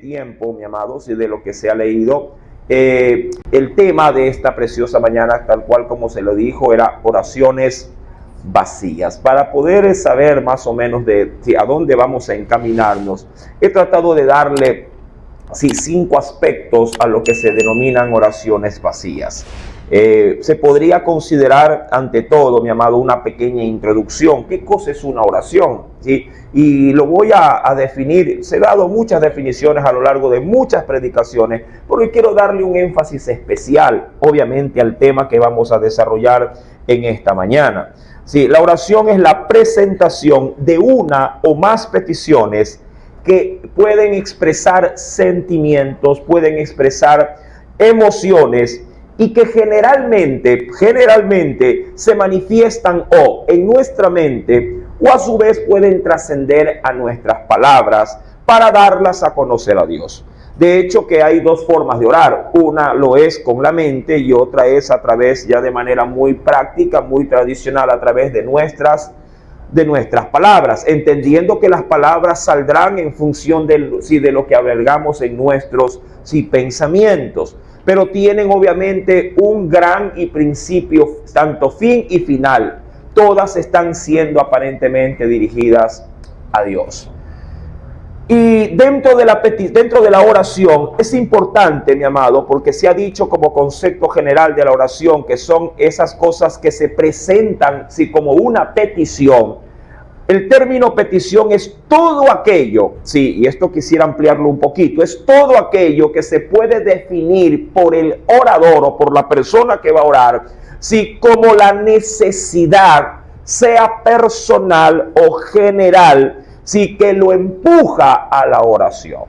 tiempo, mi amado, y de lo que se ha leído, el tema de esta preciosa mañana, tal cual como se lo dijo, era oraciones vacías. Para poder saber más o menos a dónde vamos a encaminarnos, he tratado de darle 5 aspectos a lo que se denominan oraciones vacías. Se podría considerar, ante todo, mi amado, una pequeña introducción. ¿Qué cosa es una oración? ¿Sí? Y lo voy a definir. Se han dado muchas definiciones a lo largo de muchas predicaciones, porque quiero darle un énfasis especial, obviamente, al tema que vamos a desarrollar en esta mañana. Sí, la oración es la presentación de una o más peticiones que pueden expresar sentimientos, pueden expresar emociones, y que generalmente se manifiestan o en nuestra mente o a su vez pueden trascender a nuestras palabras para darlas a conocer a Dios. De hecho, que hay 2 formas de orar. Una lo es con la mente y otra es a través, ya de manera muy práctica, muy tradicional, a través de nuestras palabras, entendiendo que las palabras saldrán en función de lo que albergamos en nuestros pensamientos, pero tienen obviamente un gran y principio, tanto fin y final. Todas están siendo aparentemente dirigidas a Dios. Y dentro de la oración es importante, mi amado, porque se ha dicho como concepto general de la oración que son esas cosas que se presentan como una petición. El término petición es todo aquello, y esto quisiera ampliarlo un poquito, es todo aquello que se puede definir por el orador o por la persona que va a orar, como la necesidad, sea personal o general, que lo empuja a la oración.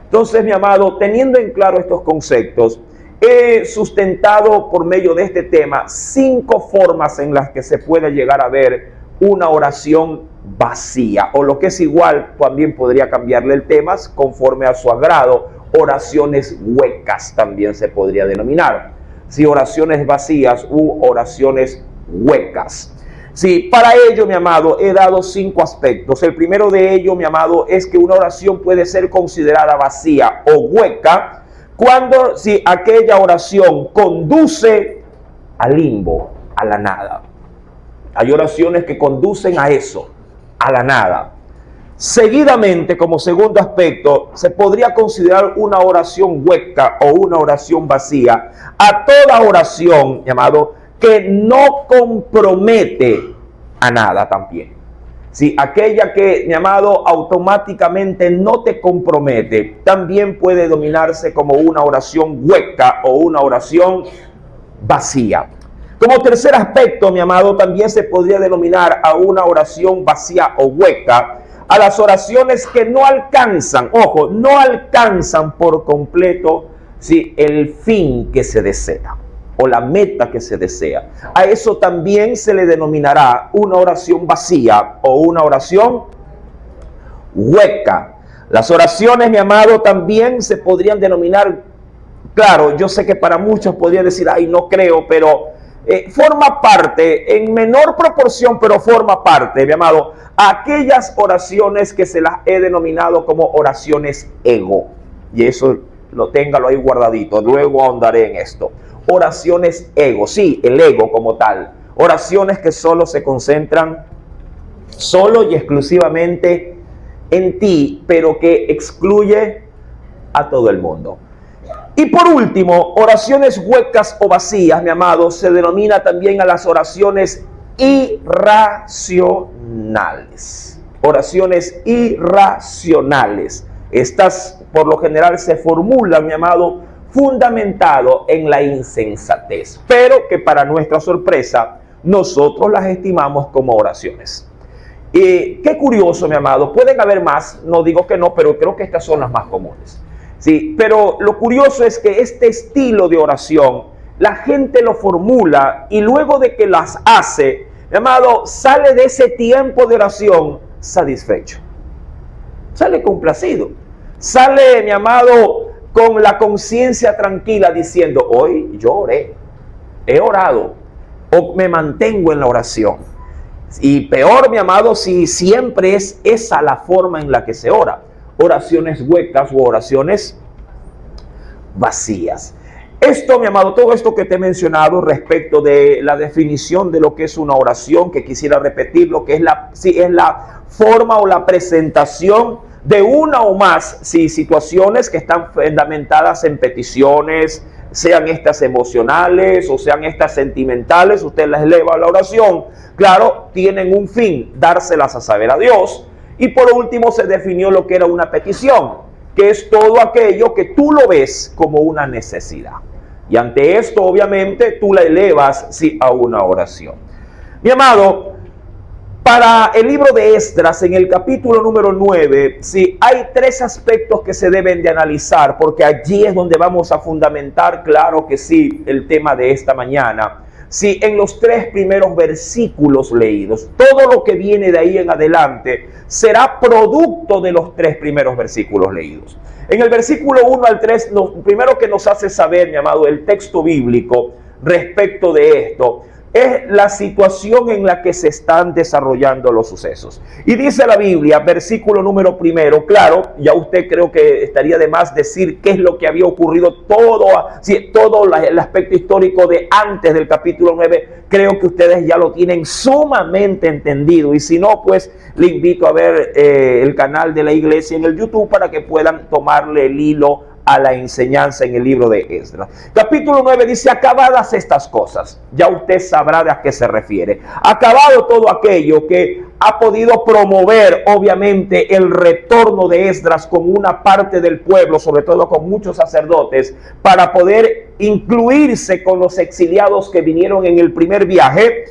Entonces, mi amado, teniendo en claro estos conceptos, he sustentado por medio de este tema 5 formas en las que se puede llegar a ver una oración vacía, o lo que es igual, también podría cambiarle el tema conforme a su agrado. Oraciones huecas también se podría denominar. Oraciones vacías u oraciones huecas. Para ello, mi amado, he dado 5 aspectos. El primero de ellos, mi amado, es que una oración puede ser considerada vacía o hueca cuando aquella oración conduce al limbo, a la nada. Hay oraciones que conducen a eso, a la nada. Seguidamente, como segundo aspecto, se podría considerar una oración hueca o una oración vacía a toda oración, llamado, que no compromete a nada también. Aquella que, mi amado, automáticamente no te compromete, también puede denominarse como una oración hueca o una oración vacía. Como tercer aspecto, mi amado, también se podría denominar a una oración vacía o hueca a las oraciones que no alcanzan, ojo, no alcanzan por completo el fin que se desea o la meta que se desea. A eso también se le denominará una oración vacía o una oración hueca. Las oraciones, mi amado, también se podrían denominar, claro, yo sé que para muchos podrían decir, ay, no creo, pero forma parte, en menor proporción, pero forma parte, mi amado, aquellas oraciones que se las he denominado como oraciones ego. Y eso téngalo ahí guardadito, luego ahondaré en esto. Oraciones ego, el ego como tal. Oraciones que solo se concentran solo y exclusivamente en ti, pero que excluye a todo el mundo. Y por último, oraciones huecas o vacías, mi amado, se denomina también a las oraciones irracionales. Oraciones irracionales. Estas, por lo general, se formulan, mi amado, fundamentado en la insensatez, pero que para nuestra sorpresa, nosotros las estimamos como oraciones. Qué curioso, mi amado, pueden haber más, no digo que no, pero creo que estas son las más comunes. Pero lo curioso es que este estilo de oración, la gente lo formula y luego de que las hace, mi amado, sale de ese tiempo de oración satisfecho. Sale complacido. Sale, mi amado, con la conciencia tranquila diciendo, hoy yo oré, he orado, o me mantengo en la oración. Y peor, mi amado, si siempre es esa la forma en la que se ora. oraciones huecas u oraciones vacías. Esto, mi amado, todo esto que te he mencionado respecto de la definición de lo que es una oración, que quisiera repetir, lo que es la forma o la presentación de una o más situaciones que están fundamentadas en peticiones, sean estas emocionales o sean estas sentimentales. Usted las eleva a la oración, claro, tienen un fin, dárselas a saber a Dios. Y por último se definió lo que era una petición, que es todo aquello que tú lo ves como una necesidad. Y ante esto, obviamente, tú la elevas a una oración. Mi amado, para el libro de Esdras, en el capítulo número 9, hay tres aspectos que se deben de analizar, porque allí es donde vamos a fundamentar, claro que sí, el tema de esta mañana. En los tres primeros versículos leídos, todo lo que viene de ahí en adelante será producto de los tres primeros versículos leídos. En el versículo 1 al 3, lo primero que nos hace saber, mi amado, el texto bíblico respecto de esto, es la situación en la que se están desarrollando los sucesos. Y dice la Biblia, versículo número primero, claro, ya usted creo que estaría de más decir qué es lo que había ocurrido, todo el aspecto histórico de antes del capítulo 9, creo que ustedes ya lo tienen sumamente entendido. Y si no, pues le invito a ver el canal de la iglesia en el YouTube para que puedan tomarle el hilo a la enseñanza en el libro de Esdras. Capítulo 9 dice: acabadas estas cosas. Ya usted sabrá de a qué se refiere. Acabado todo aquello que ha podido promover, obviamente, el retorno de Esdras con una parte del pueblo, sobre todo con muchos sacerdotes, para poder incluirse con los exiliados que vinieron en el primer viaje.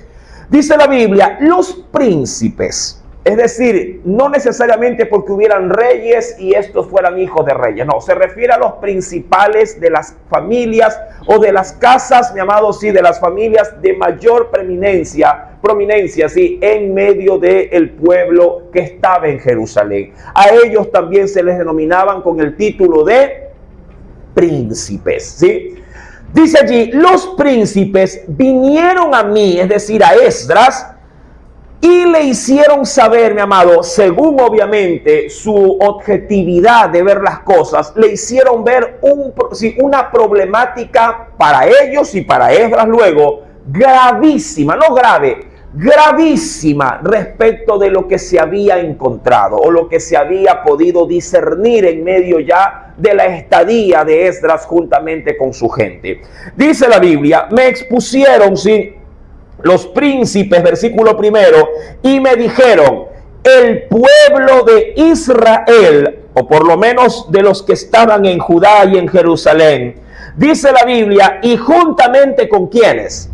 Dice la Biblia, los príncipes. Es decir, no necesariamente porque hubieran reyes y estos fueran hijos de reyes. No, se refiere a los principales de las familias o de las casas, mi amado, de las familias de mayor prominencia, en medio del pueblo que estaba en Jerusalén. A ellos también se les denominaban con el título de príncipes, Dice allí, los príncipes vinieron a mí, es decir, a Esdras, y le hicieron saber, mi amado, según obviamente su objetividad de ver las cosas, le hicieron ver una problemática para ellos y para Esdras luego, gravísima, no grave, gravísima respecto de lo que se había encontrado o lo que se había podido discernir en medio ya de la estadía de Esdras juntamente con su gente. Dice la Biblia, me expusieron, los príncipes, versículo primero, y me dijeron, el pueblo de Israel, o por lo menos de los que estaban en Judá y en Jerusalén, dice la Biblia, y juntamente con ¿quiénes?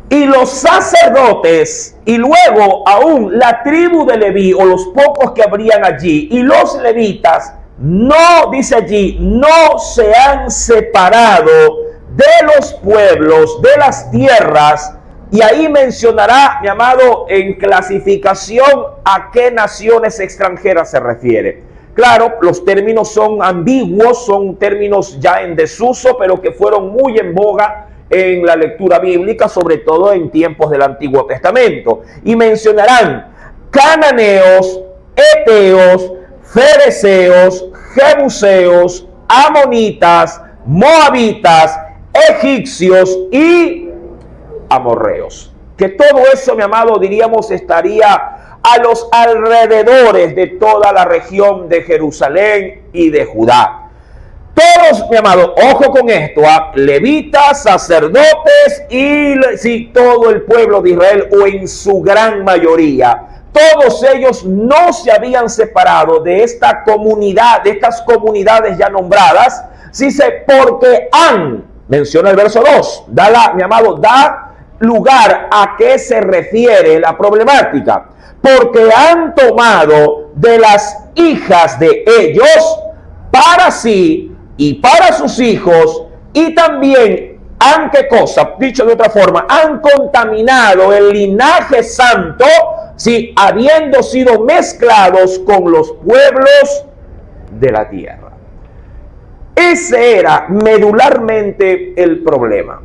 Y los sacerdotes, y luego aún la tribu de Leví, o los pocos que habrían allí, y los levitas, no, dice allí, no se han separado de los pueblos, de las tierras, y ahí mencionará, mi amado, en clasificación a qué naciones extranjeras se refiere. Claro, los términos son ambiguos, son términos ya en desuso, pero que fueron muy en boga en la lectura bíblica, sobre todo en tiempos del Antiguo Testamento. Y mencionarán cananeos, eteos, fereceos, jebuseos, amonitas, moabitas, egipcios y amorreos. Que todo eso, mi amado, diríamos, estaría a los alrededores de toda la región de Jerusalén y de Judá. Todos, mi amado, ojo con esto, levitas, sacerdotes y todo el pueblo de Israel, o en su gran mayoría, todos ellos no se habían separado de esta comunidad, de estas comunidades ya nombradas, porque menciona el verso 2, mi amado, da lugar a qué se refiere la problemática, porque han tomado de las hijas de ellos para sí y para sus hijos, y también ¿qué cosa? Dicho de otra forma, han contaminado el linaje santo, habiendo sido mezclados con los pueblos de la tierra. Ese era medularmente el problema.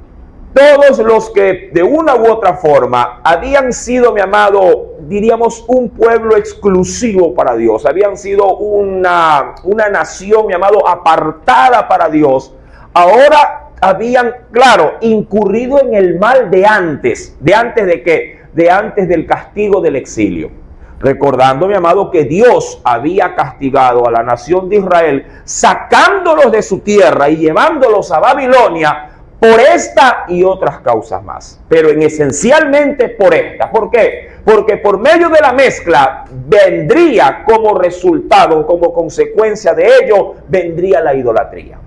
Todos los que de una u otra forma habían sido, mi amado, diríamos, un pueblo exclusivo para Dios. Habían sido una nación, mi amado, apartada para Dios. Ahora habían, claro, incurrido en el mal de antes. ¿De antes de qué? De antes del castigo del exilio. Recordando, mi amado, que Dios había castigado a la nación de Israel, sacándolos de su tierra y llevándolos a Babilonia por esta y otras causas más. Pero esencialmente por esta. ¿Por qué? Porque por medio de la mezcla vendría como resultado, como consecuencia de ello, vendría la idolatría.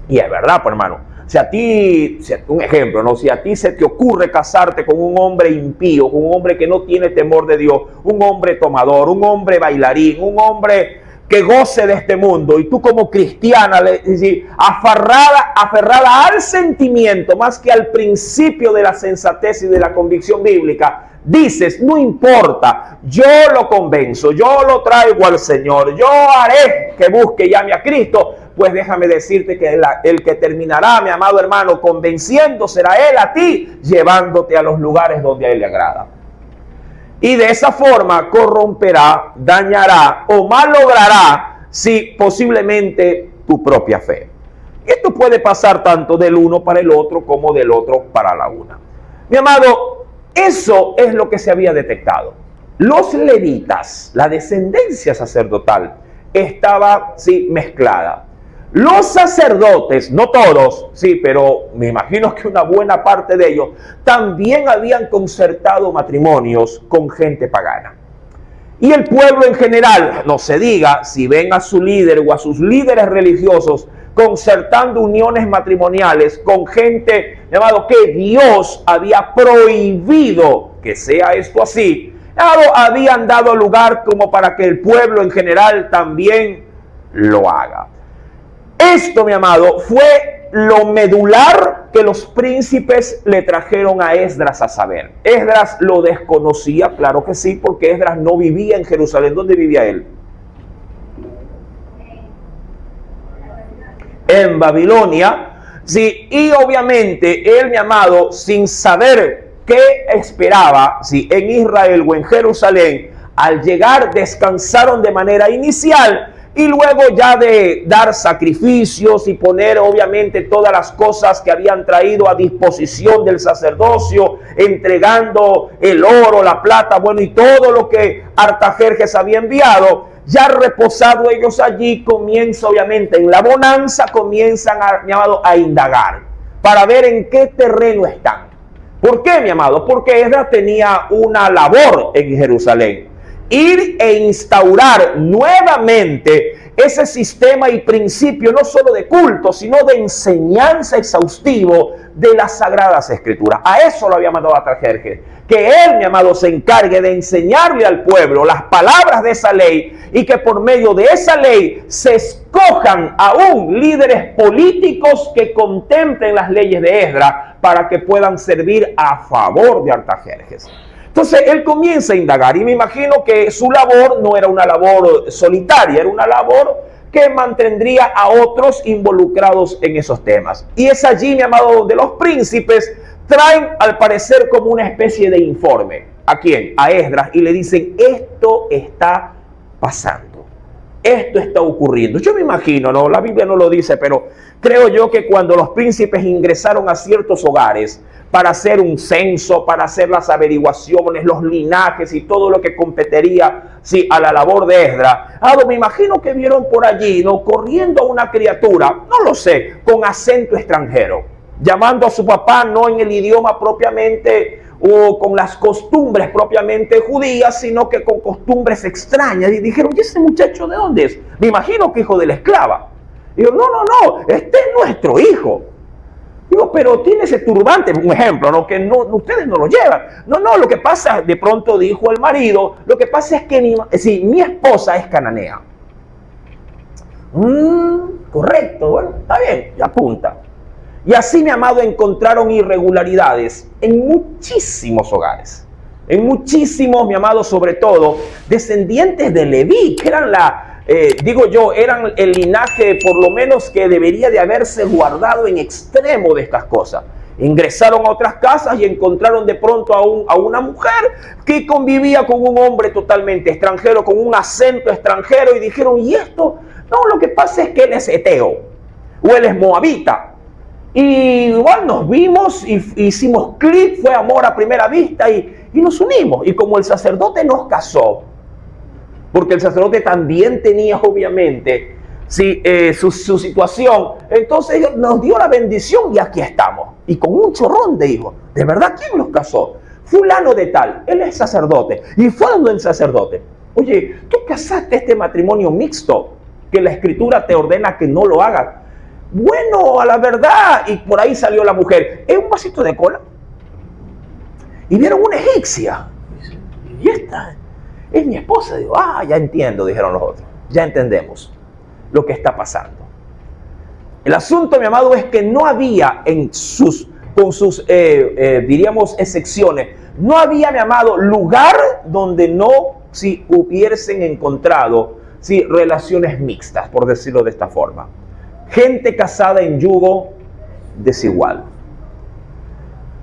Y es verdad, pues hermano. Si a ti, un ejemplo, ¿no? Si a ti se te ocurre casarte con un hombre impío, con un hombre que no tiene temor de Dios, un hombre tomador, un hombre bailarín, un hombre que goce de este mundo, y tú como cristiana, es decir, aferrada al sentimiento más que al principio de la sensatez y de la convicción bíblica, dices, no importa, yo lo convenzo, yo lo traigo al Señor, yo haré que busque y llame a Cristo. Pues déjame decirte que el que terminará, mi amado hermano, convenciendo será Él a ti, llevándote a los lugares donde a Él le agrada. Y de esa forma corromperá, dañará o malogrará, si posiblemente, tu propia fe. Y esto puede pasar tanto del uno para el otro como del otro para la una. Mi amado, eso es lo que se había detectado. Los levitas, la descendencia sacerdotal, estaba, sí, mezclada. Los sacerdotes, no todos, sí, pero me imagino que una buena parte de ellos, también habían concertado matrimonios con gente pagana. Y el pueblo en general, no se diga, si ven a su líder o a sus líderes religiosos concertando uniones matrimoniales con gente, llamado, que Dios había prohibido que sea esto así, habían dado lugar como para que el pueblo en general también lo haga. Esto, mi amado, fue lo medular que los príncipes le trajeron a Esdras a saber. Esdras lo desconocía, claro que sí, porque Esdras no vivía en Jerusalén. ¿Dónde vivía él? En Babilonia. Sí, y obviamente él, mi amado, sin saber qué esperaba, sí, en Israel o en Jerusalén, al llegar descansaron de manera inicial. Y luego ya de dar sacrificios y poner obviamente todas las cosas que habían traído a disposición del sacerdocio, entregando el oro, la plata, bueno, y todo lo que Artajerjes había enviado, ya reposado ellos allí, comienza obviamente en la bonanza, comienzan a indagar para ver en qué terreno están. ¿Por qué, mi amado? Porque Esdras tenía una labor en Jerusalén. Ir e instaurar nuevamente ese sistema y principio no solo de culto, sino de enseñanza exhaustivo de las Sagradas Escrituras. A eso lo había mandado Artajerjes, que él, mi amado, se encargue de enseñarle al pueblo las palabras de esa ley y que por medio de esa ley se escojan aún líderes políticos que contemplen las leyes de Esdras para que puedan servir a favor de Artajerjes. Entonces él comienza a indagar y me imagino que su labor no era una labor solitaria, era una labor que mantendría a otros involucrados en esos temas. Y es allí, mi amado, donde los príncipes traen al parecer como una especie de informe. ¿A quién? A Esdras, y le dicen, esto está pasando, esto está ocurriendo. Yo me imagino, ¿no? La Biblia no lo dice, pero creo yo que cuando los príncipes ingresaron a ciertos hogares para hacer un censo, para hacer las averiguaciones, los linajes y todo lo que competiría, sí, a la labor de Esdras, me imagino que vieron por allí, ¿no?, corriendo a una criatura, no lo sé, con acento extranjero, llamando a su papá no en el idioma propiamente o con las costumbres propiamente judías, sino que con costumbres extrañas. Y dijeron, ¿y ese muchacho de dónde es? Me imagino que hijo de la esclava. Y yo, no, este es nuestro hijo. Digo, pero tiene ese turbante, un ejemplo, ¿no?, que no, ustedes no lo llevan. No, lo que pasa, de pronto dijo el marido, lo que pasa es que mi esposa es cananea. Correcto, bueno, está bien, apunta. Y así, mi amado, encontraron irregularidades en muchísimos hogares. En muchísimos, mi amado, sobre todo, descendientes de Leví, que eran eran el linaje por lo menos que debería de haberse guardado en extremo de estas cosas. Ingresaron a otras casas y encontraron de pronto a una mujer que convivía con un hombre totalmente extranjero, con un acento extranjero, y dijeron, ¿y esto? No, lo que pasa es que él es eteo, o él es moabita. Y igual nos vimos, y hicimos clic, fue amor a primera vista, y nos unimos. Y como el sacerdote nos casó, porque el sacerdote también tenía obviamente su situación, entonces nos dio la bendición y aquí estamos. Y con un chorrón de hijos. ¿De verdad quién los casó? Fulano de tal, él es sacerdote. Y fue donde el sacerdote, oye, tú casaste este matrimonio mixto, que la escritura te ordena que no lo hagas. Bueno, a la verdad, y por ahí salió la mujer, ¿es un vasito de cola? Y vieron una egipcia. Y esta es mi esposa. Digo, ya entiendo, dijeron los otros. Ya entendemos lo que está pasando. El asunto, mi amado, es que no había con sus diríamos, excepciones, no había, mi amado, lugar donde no hubiesen encontrado relaciones mixtas, por decirlo de esta forma. Gente casada en yugo desigual.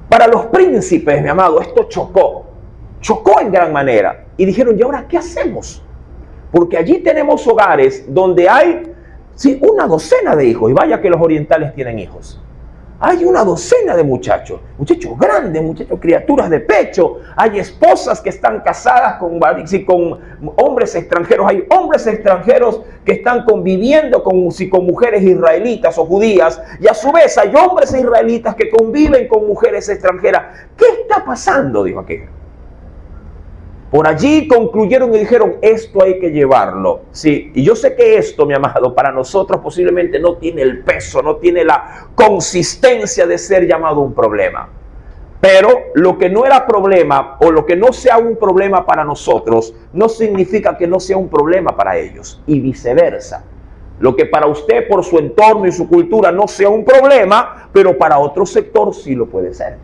Para los príncipes, mi amado, esto chocó en gran manera. Y dijeron, ¿y ahora qué hacemos? Porque allí tenemos hogares donde hay una docena de hijos. Y vaya que los orientales tienen hijos. Hay una docena de muchachos grandes, muchachos, criaturas de pecho. Hay esposas que están casadas con hombres extranjeros. Hay hombres extranjeros que están conviviendo con mujeres israelitas o judías. Y a su vez hay hombres israelitas que conviven con mujeres extranjeras. ¿Qué está pasando? Dijo aquel. Por allí concluyeron y dijeron, esto hay que llevarlo. Sí, y yo sé que esto, mi amado, para nosotros posiblemente no tiene el peso, no tiene la consistencia de ser llamado un problema. Pero lo que no era problema o lo que no sea un problema para nosotros, no significa que no sea un problema para ellos. Y viceversa. Lo que para usted, por su entorno y su cultura, no sea un problema, pero para otro sector sí lo puede ser.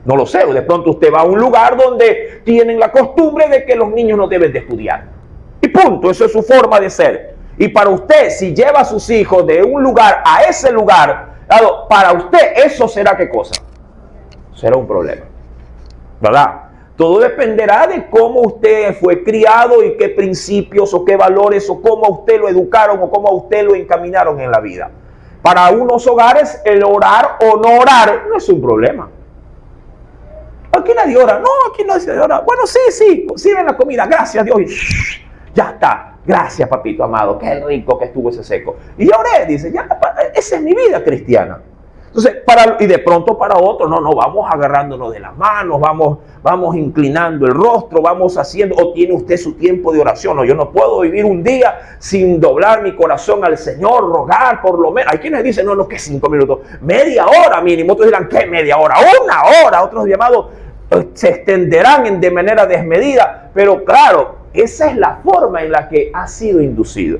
No lo sé, de pronto usted va a un lugar donde tienen la costumbre de que los niños no deben de estudiar. Y punto, eso es su forma de ser. Y para usted, si lleva a sus hijos de un lugar a ese lugar, para usted eso será ¿qué cosa? Será un problema, ¿verdad? Todo dependerá de cómo usted fue criado y qué principios o qué valores o cómo a usted lo educaron o cómo a usted lo encaminaron en la vida. Para unos hogares el orar o no orar no es un problema. Aquí nadie ora. No, aquí no se ora. Bueno, sí, sirven la comida. Gracias, Dios. Y ya está. Gracias, papito amado. Qué rico que estuvo ese seco. Y yo oré, dice, ya, esa es mi vida cristiana. Entonces, y de pronto para otro, no, vamos agarrándonos de las manos, vamos inclinando el rostro, vamos haciendo, o tiene usted su tiempo de oración. No, yo no puedo vivir un día sin doblar mi corazón al Señor, rogar por lo menos. Hay quienes dicen, no, que 5 minutos, media hora mínimo. Otros dirán, ¿qué media hora? 1 hora. Otros llamados se extenderán de manera desmedida, pero claro, esa es la forma en la que ha sido inducido.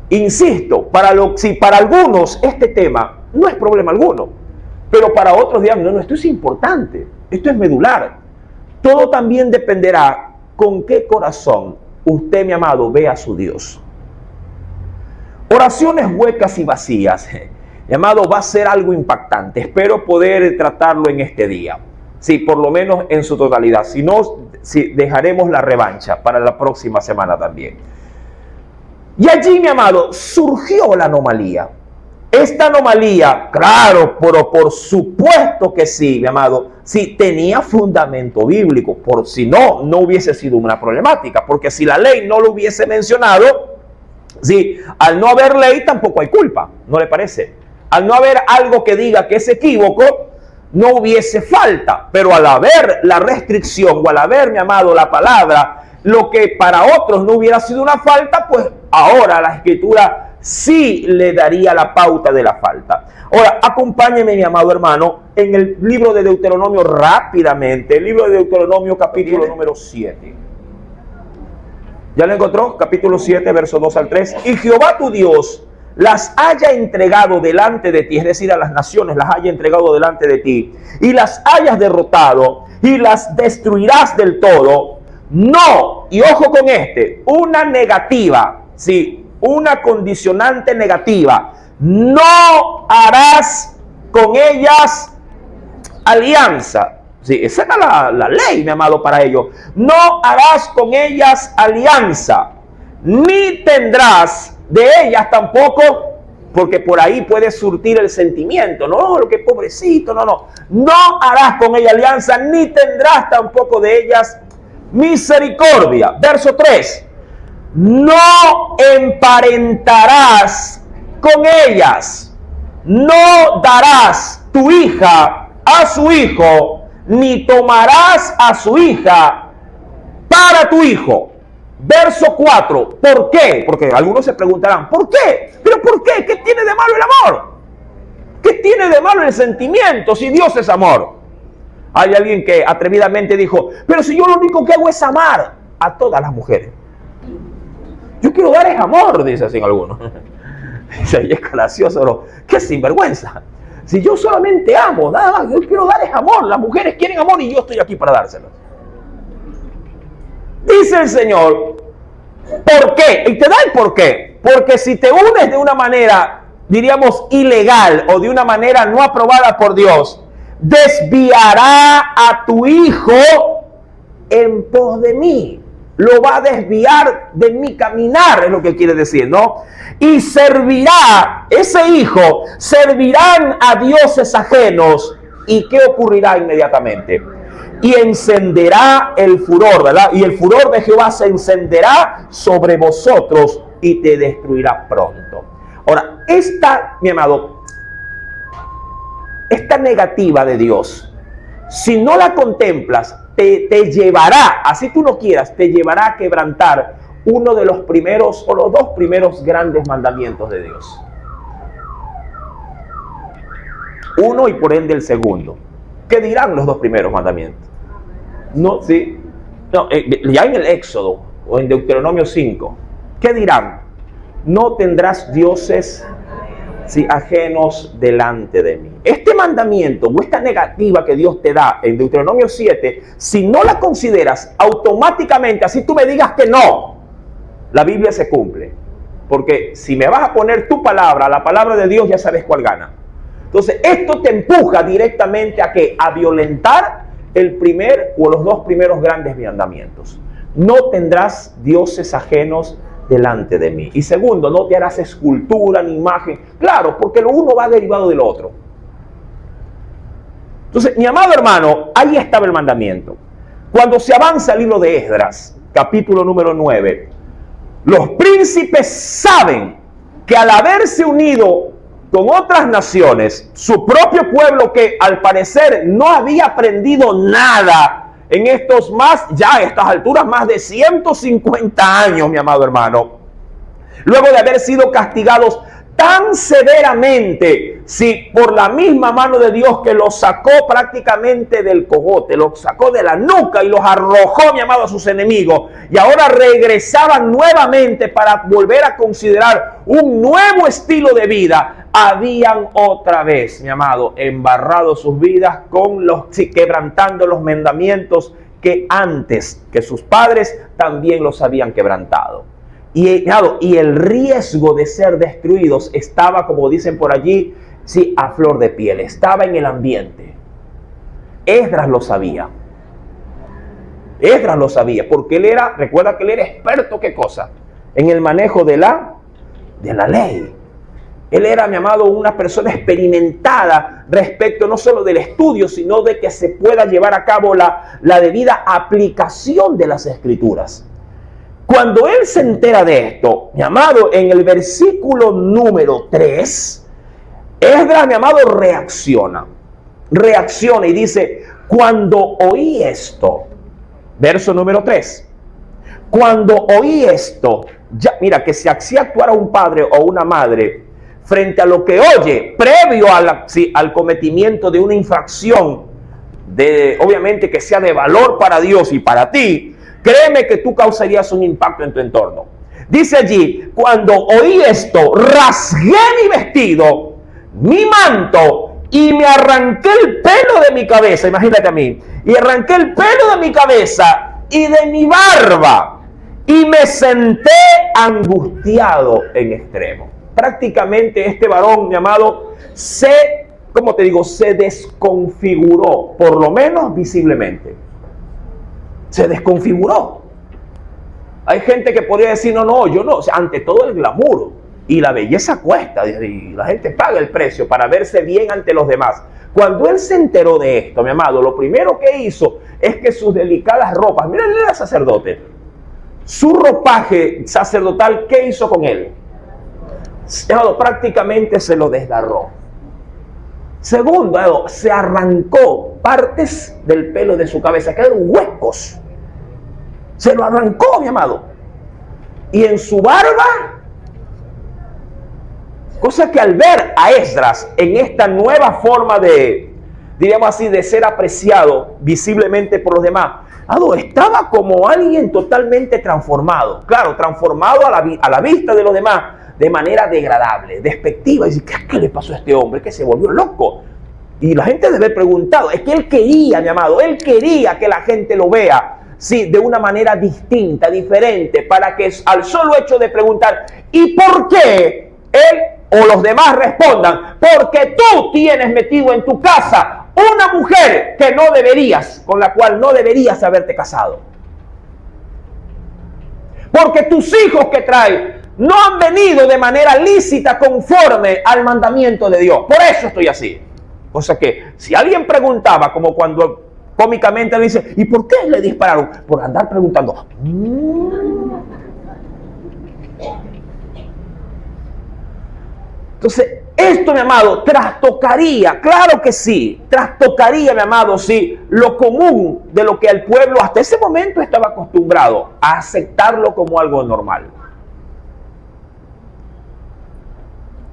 Insisto, para algunos este tema no es problema alguno, pero para otros dirán, no, esto es importante, esto es medular. Todo también dependerá con qué corazón usted, mi amado, ve a su Dios. Oraciones huecas y vacías, mi amado, va a ser algo impactante. Espero poder tratarlo en este día. Sí, por lo menos en su totalidad. Si no, dejaremos la revancha para la próxima semana también. Y allí, mi amado, surgió la anomalía. Esta anomalía, claro, pero por supuesto que sí, mi amado, sí tenía fundamento bíblico. Por si no hubiese sido una problemática. Porque si la ley no lo hubiese mencionado, sí, al no haber ley tampoco hay culpa, ¿no le parece? Al no haber algo que diga que es equívoco, no hubiese falta, pero al haber la restricción o al haber, mi amado, la palabra, lo que para otros no hubiera sido una falta, pues ahora la Escritura sí le daría la pauta de la falta. Ahora, acompáñeme, mi amado hermano, en el libro de Deuteronomio rápidamente, el libro de Deuteronomio capítulo número 7. ¿Ya lo encontró? Capítulo 7, verso 2 al 3. Y Jehová tu Dios las haya entregado delante de ti, es decir, a las naciones las haya entregado delante de ti, y las hayas derrotado, y las destruirás del todo. No, y ojo con una negativa, sí, una condicionante negativa. No harás con ellas alianza. Sí, esa era la ley, mi amado, para ellos. No harás con ellas alianza, ni tendrás de ellas tampoco, porque por ahí puedes surtir el sentimiento. No, lo que pobrecito, no. No harás con ella alianza, ni tendrás tampoco de ellas misericordia. Verso 3. No emparentarás con ellas, no darás tu hija a su hijo, ni tomarás a su hija para tu hijo. Verso 4. ¿Por qué? Porque algunos se preguntarán, ¿por qué? ¿Pero por qué? ¿Qué tiene de malo el amor? ¿Qué tiene de malo el sentimiento si Dios es amor? Hay alguien que atrevidamente dijo, pero si yo lo único que hago es amar a todas las mujeres. Yo quiero dar es amor, dice así algunos. Dice, y es gracioso, ¿no? Qué sinvergüenza. Si yo solamente amo, nada más, yo quiero dar es amor. Las mujeres quieren amor y yo estoy aquí para dárselos. Dice el Señor, ¿por qué? Y te da el por qué. Porque si te unes de una manera, diríamos, ilegal o de una manera no aprobada por Dios, desviará a tu hijo en pos de mí. Lo va a desviar de mi caminar, es lo que quiere decir, ¿no? Y servirá, ese hijo, servirán a dioses ajenos. ¿Y qué ocurrirá inmediatamente? Y encenderá el furor, ¿verdad? Y el furor de Jehová se encenderá sobre vosotros y te destruirá pronto. Ahora, mi amado, esta negativa de Dios, si no la contemplas, te llevará, así tú no quieras, te llevará a quebrantar uno de los primeros o los dos primeros grandes mandamientos de Dios. Uno y por ende el segundo. ¿Qué dirán los dos primeros mandamientos? No, sí. No, ya en el Éxodo o en Deuteronomio 5, ¿qué dirán? No tendrás dioses ajenos delante de mí. Este mandamiento o esta negativa que Dios te da en Deuteronomio 7, si no la consideras automáticamente, así tú me digas que no, la Biblia se cumple. Porque si me vas a poner tu palabra, la palabra de Dios, ya sabes cuál gana. Entonces, esto te empuja directamente a ¿qué? A violentar el primer o los dos primeros grandes mandamientos. No tendrás dioses ajenos delante de mí. Y segundo, no te harás escultura ni imagen. Claro, porque lo uno va derivado del otro. Entonces, mi amado hermano, ahí estaba el mandamiento. Cuando se avanza el libro de Esdras, capítulo número 9, los príncipes saben que al haberse unido con otras naciones, su propio pueblo, que al parecer no había aprendido nada en estos ya a estas alturas, más de 150 años, mi amado hermano, luego de haber sido castigados tan severamente, por la misma mano de Dios que los sacó prácticamente del cogote, los sacó de la nuca y los arrojó, mi amado, a sus enemigos, y ahora regresaban nuevamente para volver a considerar un nuevo estilo de vida, habían otra vez, mi amado, embarrado sus vidas quebrantando los mandamientos que antes que sus padres también los habían quebrantado. Y el riesgo de ser destruidos estaba, como dicen por allí, a flor de piel, estaba en el ambiente. Esdras lo sabía. Esdras lo sabía, porque recuerda que él era experto, ¿qué cosa? En el manejo de la ley. Él era, mi amado, una persona experimentada respecto no solo del estudio, sino de que se pueda llevar a cabo la debida aplicación de las Escrituras. Cuando él se entera de esto, mi amado, en el versículo número 3, Esdras, mi amado, reacciona y dice, cuando oí esto, verso número 3, cuando oí esto, mira, que si así actuara un padre o una madre frente a lo que oye, previo al cometimiento de una infracción, obviamente que sea de valor para Dios y para ti, créeme que tú causarías un impacto en tu entorno. Dice allí, cuando oí esto, rasgué mi vestido, mi manto, y me arranqué el pelo de mi cabeza, imagínate a mí, y arranqué el pelo de mi cabeza y de mi barba, y me senté angustiado en extremo. Prácticamente este varón, mi amado, se como te digo, se desconfiguró, por lo menos visiblemente. Se desconfiguró. Hay gente que podría decir, no, yo no, o sea, ante todo el glamour y la belleza cuesta, y la gente paga el precio para verse bien ante los demás. Cuando él se enteró de esto, mi amado, lo primero que hizo es que sus delicadas ropas, mira, él era sacerdote, su ropaje sacerdotal, ¿qué hizo con él? Prácticamente se lo desgarró. Segundo, se arrancó partes del pelo de su cabeza, quedaron huecos. Se lo arrancó, mi amado. Y en su barba, cosa que al ver a Esdras en esta nueva forma de, diríamos así, de ser apreciado visiblemente por los demás, estaba como alguien totalmente transformado. Claro, transformado a la vista de los demás, de manera degradable, despectiva. Y dice, ¿qué le pasó a este hombre? Que se volvió loco. Y la gente debe haber preguntado, es que él quería, mi amado, él quería que la gente lo vea, sí, de una manera distinta, diferente, para que al solo hecho de preguntar, ¿y por qué? Él o los demás respondan, porque tú tienes metido en tu casa una mujer que no deberías, con la cual no deberías haberte casado. Porque tus hijos que traes no han venido de manera lícita conforme al mandamiento de Dios. Por eso estoy así. O sea que si alguien preguntaba, como cuando cómicamente le dice, ¿y por qué le dispararon? Por andar preguntando. Entonces, esto, mi amado, trastocaría, claro que sí, trastocaría, mi amado, sí, lo común de lo que el pueblo hasta ese momento estaba acostumbrado a aceptarlo como algo normal.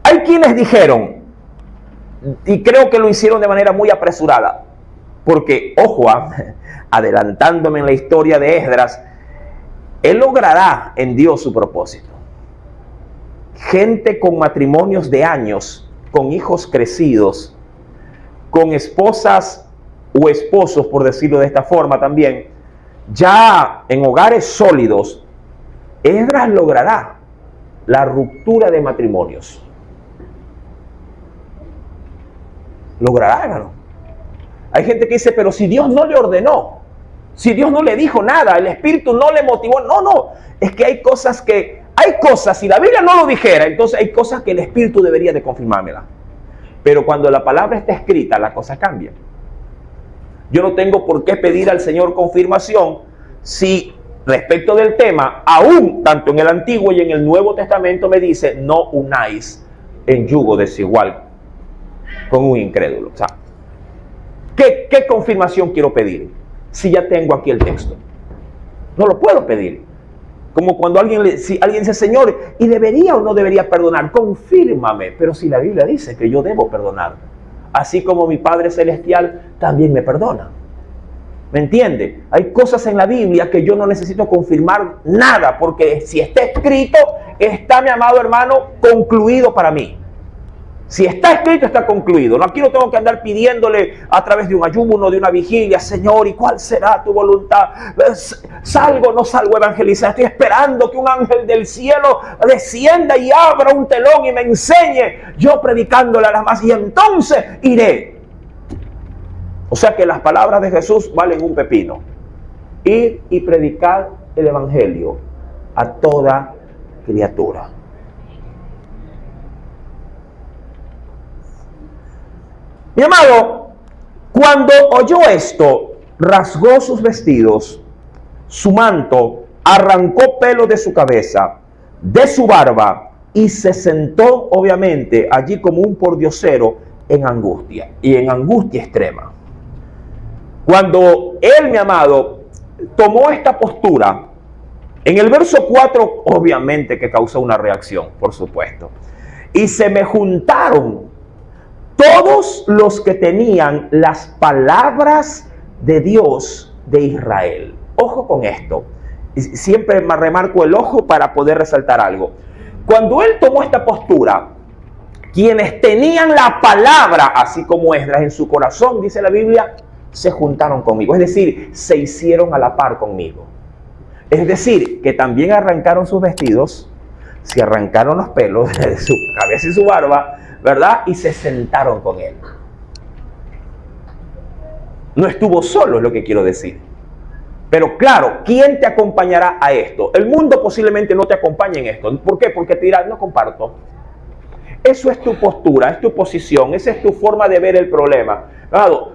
Hay quienes dijeron, y creo que lo hicieron de manera muy apresurada, porque, ojo, adelantándome en la historia de Esdras, él logrará en Dios su propósito. Gente con matrimonios de años, con hijos crecidos, con esposas o esposos, por decirlo de esta forma también, ya en hogares sólidos, Esdras logrará la ruptura de matrimonios. Logrará, hermano. Hay gente que dice, pero si Dios no le ordenó, si Dios no le dijo nada, el Espíritu no le motivó. No, es que hay cosas, si la Biblia no lo dijera, entonces hay cosas que el Espíritu debería de confirmármela. Pero cuando la palabra está escrita, la cosa cambia. Yo no tengo por qué pedir al Señor confirmación si respecto del tema, aún tanto en el Antiguo y en el Nuevo Testamento me dice, no unáis en yugo desigual con un incrédulo. O sea, ¿qué confirmación quiero pedir si ya tengo aquí el texto? No lo puedo pedir. Como cuando alguien dice, Señor, ¿y debería o no debería perdonar? Confírmame. Pero si la Biblia dice que yo debo perdonar, así como mi Padre Celestial también me perdona. ¿Me entiende? Hay cosas en la Biblia que yo no necesito confirmar nada, porque si está escrito, está, mi amado hermano, concluido para mí. Si está escrito, está concluido. Aquí no tengo que andar pidiéndole a través de un ayuno, de una vigilia, Señor, ¿y cuál será tu voluntad? ¿Salgo o no salgo a evangelizar? Estoy esperando que un ángel del cielo descienda y abra un telón y me enseñe, yo predicándole a las masas, y entonces iré. O sea que las palabras de Jesús valen un pepino. Ir y predicar el evangelio a toda criatura. Mi amado, cuando oyó esto, rasgó sus vestidos, su manto, arrancó pelo de su cabeza, de su barba, y se sentó, obviamente, allí como un pordiosero en angustia, y en angustia extrema. Cuando él, mi amado, tomó esta postura, en el verso 4, obviamente que causó una reacción, por supuesto. Y se me juntaron todos los que tenían las palabras de Dios de Israel. Ojo con esto. Siempre me remarco el ojo para poder resaltar algo. Cuando él tomó esta postura, quienes tenían la palabra, así como Esdras, en su corazón, dice la Biblia, se juntaron conmigo. Es decir, se hicieron a la par conmigo. Es decir, que también arrancaron sus vestidos, se arrancaron los pelos de su cabeza y su barba, ¿verdad? Y se sentaron con él. No estuvo solo, es lo que quiero decir. Pero claro, ¿quién te acompañará a esto? El mundo posiblemente no te acompañe en esto. ¿Por qué? Porque te dirá, no comparto. Eso es tu postura, es tu posición, esa es tu forma de ver el problema. Claro,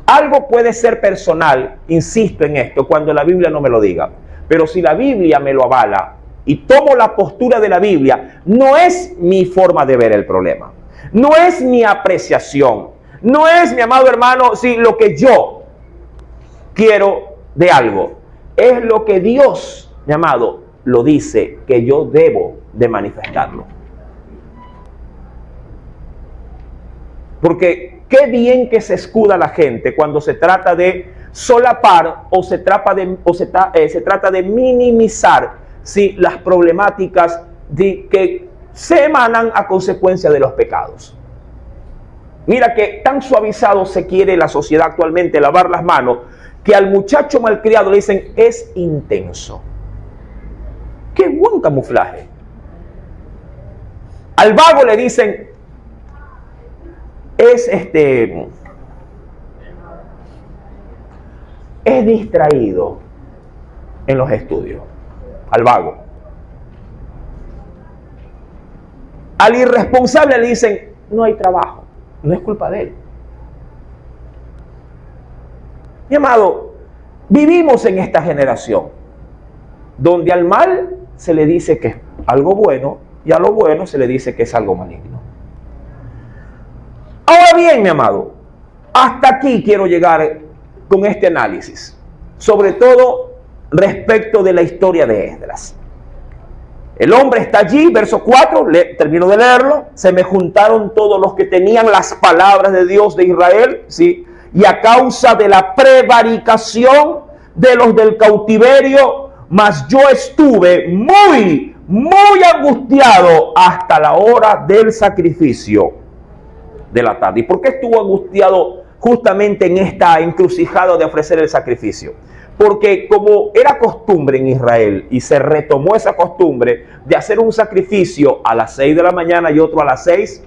algo puede ser personal, insisto en esto, cuando la Biblia no me lo diga. Pero si la Biblia me lo avala y tomo la postura de la Biblia, no es mi forma de ver el problema. No es mi apreciación. No es, mi amado hermano, si lo que yo quiero de algo. Es lo que Dios, mi amado, lo dice que yo debo de manifestarlo. Porque qué bien que se escuda la gente cuando se trata de solapar o se trata de minimizar las problemáticas que se emanan a consecuencia de los pecados. Mira que tan suavizado se quiere la sociedad actualmente lavar las manos, que al muchacho malcriado le dicen es intenso. ¡Qué buen camuflaje! Al vago le dicen es distraído en los estudios. Al vago. Al irresponsable le dicen no hay trabajo. No es culpa de él. Mi amado, vivimos en esta generación donde al mal se le dice que es algo bueno y a lo bueno se le dice que es algo maligno. Ahora bien, mi amado, hasta aquí quiero llegar con este análisis, sobre todo respecto de la historia de Esdras. El hombre está allí, verso 4, termino de leerlo. Se me juntaron todos los que tenían las palabras de Dios de Israel, ¿sí? Y a causa de la prevaricación de los del cautiverio, mas yo estuve muy angustiado hasta la hora del sacrificio de la tarde. ¿Y por qué estuvo angustiado justamente en esta encrucijada de ofrecer el sacrificio? Porque como era costumbre en Israel y se retomó esa costumbre de hacer un sacrificio a las 6 de la mañana y otro a las 6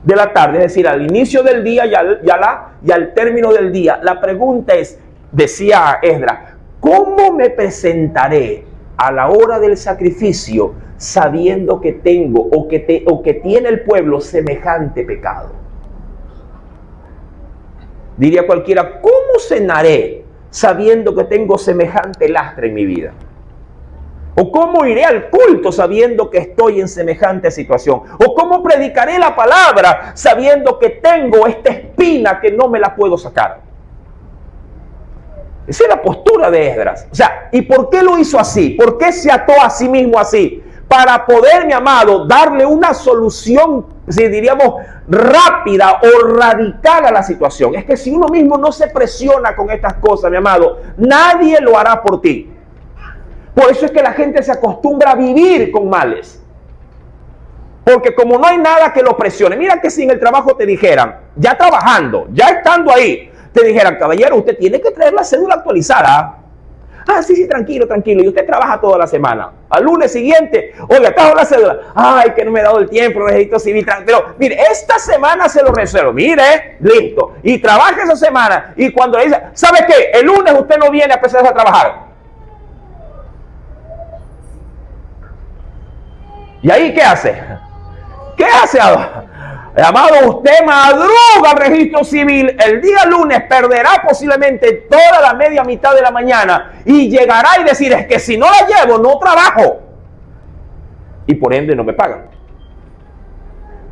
de la tarde, es decir, al inicio del día y al término del día, la pregunta es, decía Esdras, ¿cómo me presentaré a la hora del sacrificio sabiendo que tengo o que tiene el pueblo semejante pecado? Diría cualquiera, ¿cómo cenaré sabiendo que tengo semejante lastre en mi vida? ¿O cómo iré al culto sabiendo que estoy en semejante situación? ¿O cómo predicaré la palabra sabiendo que tengo esta espina que no me la puedo sacar? Esa es la postura de Esdras. O sea, ¿y por qué lo hizo así? ¿Por qué se ató a sí mismo así? Para poder, mi amado, darle una solución, si diríamos, rápida o radical a la situación. Es que si uno mismo no se presiona con estas cosas, mi amado, nadie lo hará por ti. Por eso es que la gente se acostumbra a vivir con males. Porque como no hay nada que lo presione, mira que si en el trabajo te dijeran, ya trabajando, ya estando ahí, te dijeran, caballero, usted tiene que traer la cédula actualizada. Ah, sí, tranquilo. Y usted trabaja toda la semana. Al lunes siguiente, oiga, trajo la cédula. Ay, que no me he dado el tiempo, necesito civil. Pero, mire, esta semana se lo resuelvo. Mire, listo. Y trabaja esa semana. Y cuando le dice, ¿sabe qué? El lunes usted no viene a empezar a trabajar. ¿Y ahí qué hace? ¿Qué hace? Amado, usted madruga al registro civil, el día lunes perderá posiblemente toda la media mitad de la mañana y llegará y decir, es que si no la llevo, no trabajo. Y por ende no me pagan.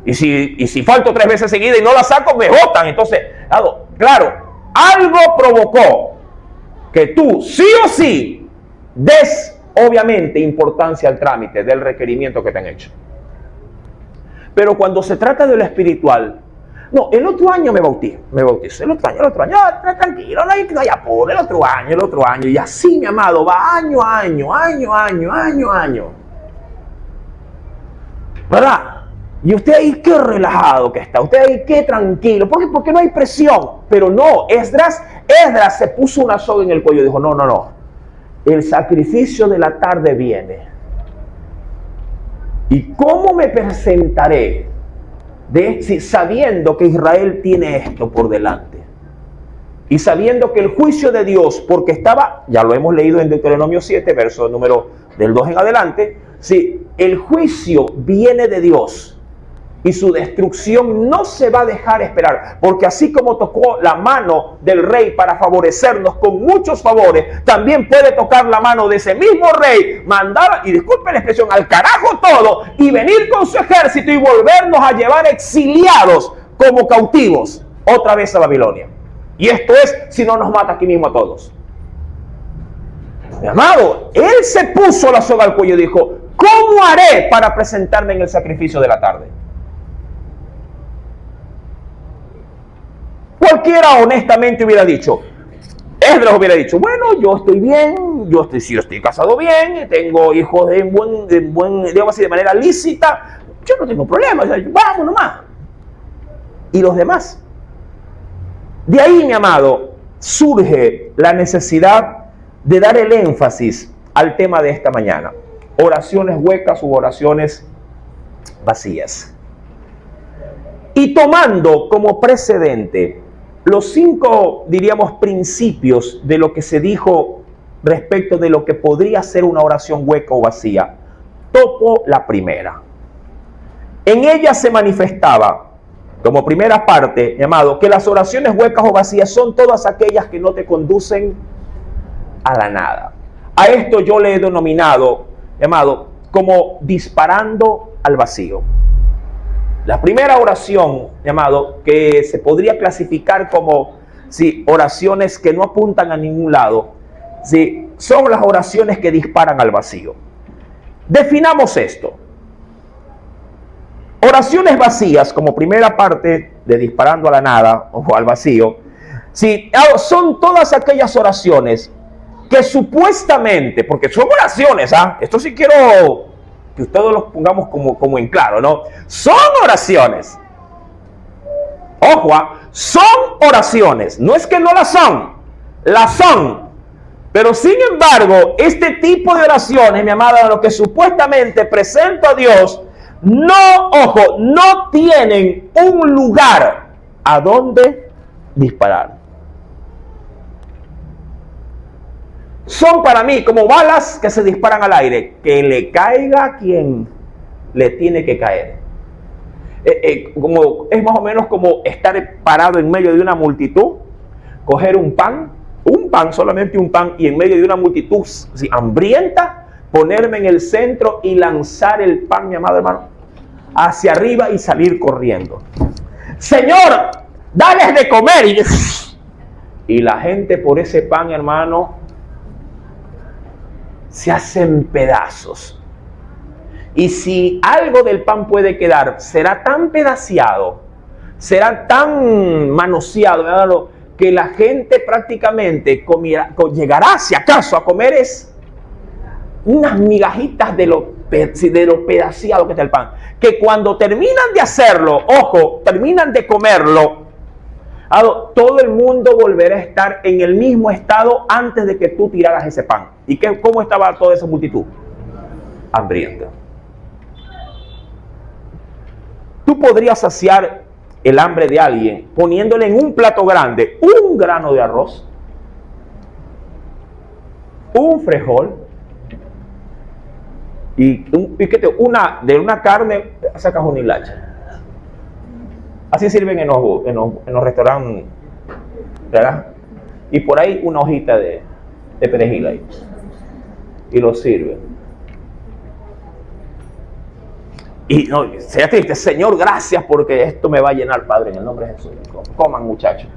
Y si falto 3 veces seguidas y no la saco, me botan. Entonces, claro, algo provocó que tú sí o sí des, obviamente, importancia al trámite del requerimiento que te han hecho. Pero cuando se trata de lo espiritual, no, el otro año me bautizo, el otro año, tranquilo, no hay apuro, el otro año, y así, mi amado, va año a año. ¿Verdad? Y usted ahí qué relajado que está, usted ahí qué tranquilo, porque no hay presión. Pero no, Esdras se puso una soga en el cuello y dijo, no, el sacrificio de la tarde viene. ¿Y cómo me presentaré sabiendo que Israel tiene esto por delante? y sabiendo que el juicio de Dios, porque estaba, ya lo hemos leído en Deuteronomio 7, verso número del 2 en adelante, si el juicio viene de Dios y su destrucción no se va a dejar esperar, porque así como tocó la mano del rey para favorecernos con muchos favores, también puede tocar la mano de ese mismo rey, mandar, y disculpen la expresión, al carajo todo, y venir con su ejército y volvernos a llevar exiliados como cautivos otra vez a Babilonia. Y esto es si no nos mata aquí mismo a todos. Mi amado, él se puso la soga al cuello y dijo: ¿cómo haré para presentarme en el sacrificio de la tarde? Cualquiera honestamente hubiera dicho, Esdras hubiera dicho: bueno, yo estoy bien, yo estoy casado bien, tengo hijos de manera lícita, yo no tengo problema, vamos nomás. Y los demás. De ahí, mi amado, surge la necesidad de dar el énfasis al tema de esta mañana: oraciones huecas u oraciones vacías. Y tomando como precedente los 5, diríamos, principios de lo que se dijo respecto de lo que podría ser una oración hueca o vacía, toco la primera. En ella se manifestaba, como primera parte, llamado, que las oraciones huecas o vacías son todas aquellas que no te conducen a la nada. A esto yo le he denominado, llamado, como disparando al vacío. La primera oración, llamado, que se podría clasificar como oraciones que no apuntan a ningún lado, son las oraciones que disparan al vacío. Definamos esto. Oraciones vacías, como primera parte de disparando a la nada o al vacío, son todas aquellas oraciones que supuestamente, porque son oraciones, esto sí quiero que ustedes los pongamos como en claro, ¿no? Son oraciones. Ojo, son oraciones. No es que no las son. Pero sin embargo, este tipo de oraciones, mi amada, lo que supuestamente presento a Dios, no tienen un lugar a donde disparar. Son para mí como balas que se disparan al aire, que le caiga a quien le tiene que caer. Es más o menos como estar parado en medio de una multitud, coger un pan, solamente un pan, y en medio de una multitud hambrienta, ponerme en el centro y lanzar el pan, mi amado hermano, hacia arriba y salir corriendo. Señor, dales de comer. Y la gente por ese pan, hermano, se hacen pedazos. Y si algo del pan puede quedar, será tan pedaciado, será tan manoseado, que la gente prácticamente llegará, si acaso, a comer unas migajitas de lo pedaciado que está el pan. Que cuando terminan de hacerlo, terminan de comerlo, todo el mundo volverá a estar en el mismo estado antes de que tú tiraras ese pan. ¿Y cómo estaba toda esa multitud? Hambrienta. Tú podrías saciar el hambre de alguien poniéndole en un plato grande un grano de arroz, un frijol y de una carne sacas una hilacha. Así sirven en los restaurantes, ¿verdad? Y por ahí una hojita de perejil ahí. Y lo sirven. Y no, sea triste, Señor, gracias porque esto me va a llenar, Padre, en el nombre de Jesús. Coman, muchachos.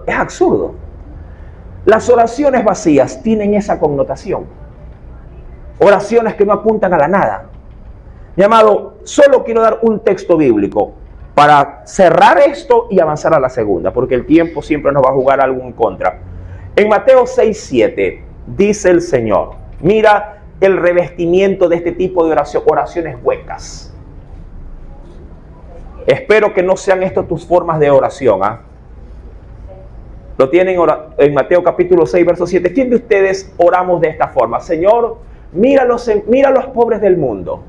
Es absurdo. Las oraciones vacías tienen esa connotación. Oraciones que no apuntan a la nada. Mi amado, solo quiero dar un texto bíblico para cerrar esto y avanzar a la segunda, porque el tiempo siempre nos va a jugar algo en contra. En Mateo 6:7 dice el Señor, mira el revestimiento de este tipo de oraciones huecas. Espero que no sean estas tus formas de oración. Lo tienen en Mateo capítulo 6, verso 7. ¿Quién de ustedes oramos de esta forma? Señor, mira a los pobres del mundo.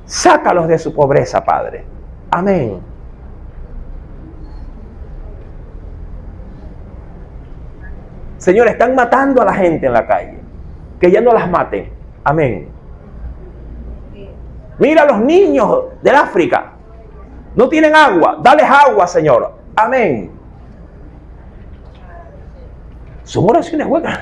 Sácalos de su pobreza, Padre. Amén. Señor, están matando a la gente en la calle. Que ya no las maten. Amén. Mira a los niños del África. No tienen agua. Dales agua, Señor. Amén. Son oraciones huecas.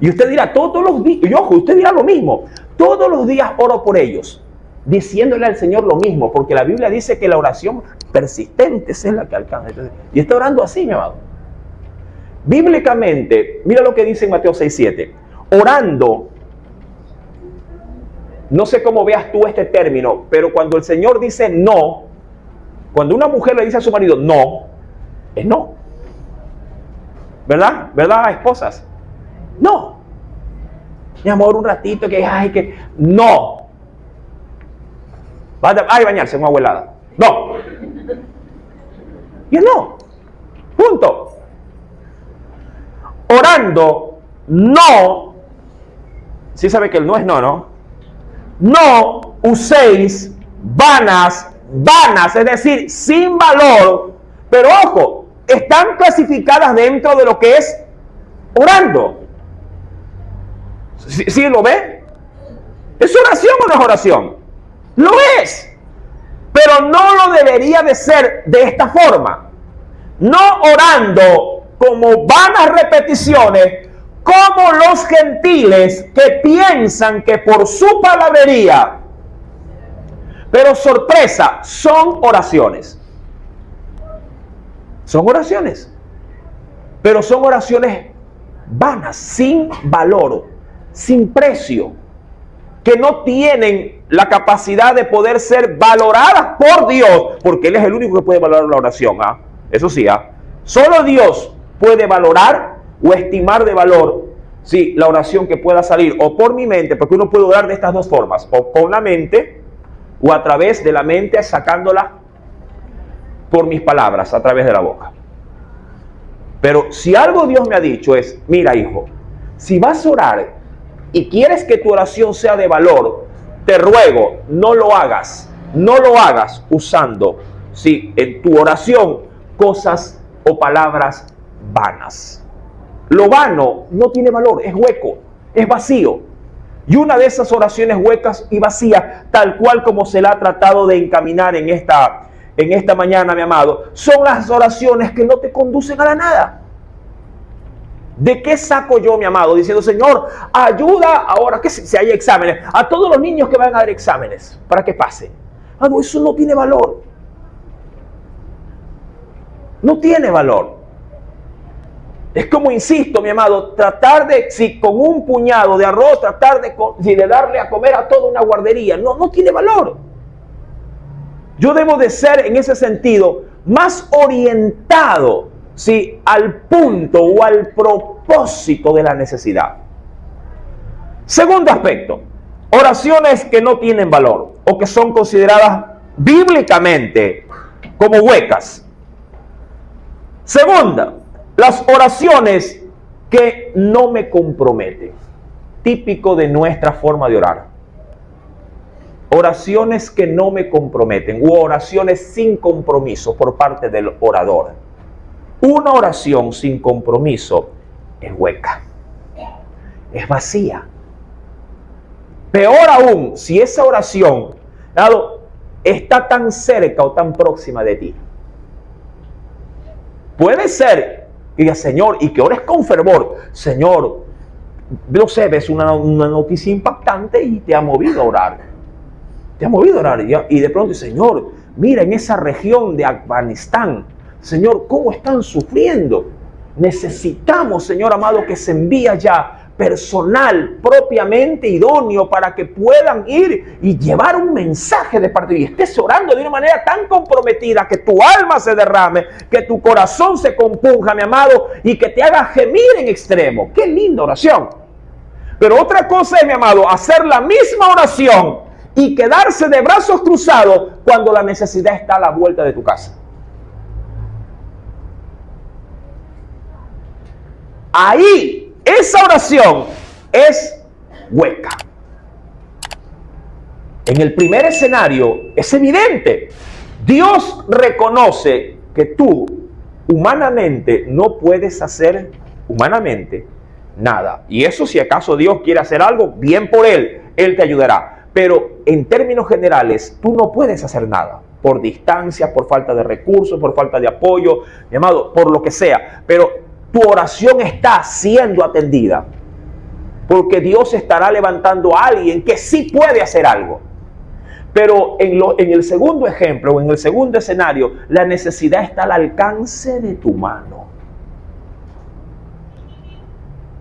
Y usted dirá, todos los días, y ojo, usted dirá lo mismo. Todos los días oro por ellos, diciéndole al Señor lo mismo, porque la Biblia dice que la oración persistente es la que alcanza. Entonces, y está orando así, mi amado. Bíblicamente, mira lo que dice en Mateo 6:7. Orando, no sé cómo veas tú este término, pero cuando el Señor dice no, cuando una mujer le dice a su marido no, es no. ¿Verdad? ¿Verdad, esposas? No. Mi amor, un ratito que no. Va a bañarse en una abuelada. No. Y es no. Punto. Orando, no. Sí sabe que el no es no, ¿no? No uséis vanas, es decir, sin valor. Pero ojo, están clasificadas dentro de lo que es orando. ¿Sí lo ve? ¿Es oración o no es oración? Lo es. Pero no lo debería de ser de esta forma. No orando como vanas repeticiones, como los gentiles que piensan que por su palabrería, pero sorpresa, son oraciones. Son oraciones. Pero son oraciones vanas, sin valor, sin precio, que no tienen la capacidad de poder ser valoradas por Dios, porque Él es el único que puede valorar la oración. Eso sí, solo Dios puede valorar o estimar de valor, sí, la oración que pueda salir o por mi mente, porque uno puede orar de estas dos formas, o con la mente o a través de la mente, sacándola por mis palabras, a través de la boca. Pero si algo Dios me ha dicho es, mira hijo, si vas a orar y quieres que tu oración sea de valor, te ruego, no lo hagas usando, sí, en tu oración, cosas o palabras vanas. Lo vano no tiene valor, es hueco, es vacío. Y una de esas oraciones huecas y vacías, tal cual como se la ha tratado de encaminar en esta mañana, mi amado, son las oraciones que no te conducen a la nada. ¿De qué saco yo, mi amado? Diciendo, Señor, ayuda ahora que si hay exámenes, a todos los niños que van a dar exámenes, para que pasen. No, eso no tiene valor. No tiene valor. Es como, insisto, mi amado, tratar de, si con un puñado de arroz, tratar de darle a comer a toda una guardería. No tiene valor. Yo debo de ser, en ese sentido, más orientado, ¿sí?, al punto o al propósito de la necesidad. Segundo aspecto, oraciones que no tienen valor o que son consideradas bíblicamente como huecas. Segunda, las oraciones que no me comprometen. Típico de nuestra forma de orar. Oraciones que no me comprometen u oraciones sin compromiso por parte del orador. Una oración sin compromiso es hueca, es vacía. Peor aún, si esa oración está tan cerca o tan próxima de ti. Puede ser que digas, Señor, y que ores con fervor, Señor, no sé, ves una noticia impactante y te ha movido a orar. Te ha movido a orar. Y de pronto, Señor, mira en esa región de Afganistán, Señor, cómo están sufriendo. Necesitamos, Señor amado, que se envíe ya personal propiamente idóneo para que puedan ir y llevar un mensaje de parte de Dios. Estés orando de una manera tan comprometida que tu alma se derrame, que tu corazón se compunja, mi amado, y que te haga gemir en extremo. ¡Qué linda oración! Pero otra cosa es, mi amado, hacer la misma oración y quedarse de brazos cruzados cuando la necesidad está a la vuelta de tu casa. Ahí, esa oración es hueca. En el primer escenario es evidente. Dios reconoce que tú humanamente no puedes hacer humanamente, nada. Y eso, si acaso Dios quiere hacer algo, bien por Él, Él te ayudará. Pero en términos generales, tú no puedes hacer nada. Por distancia, por falta de recursos, por falta de apoyo, mi amado, por lo que sea. Pero tu oración está siendo atendida. Porque Dios estará levantando a alguien que sí puede hacer algo. Pero en el segundo ejemplo, en el segundo escenario, la necesidad está al alcance de tu mano.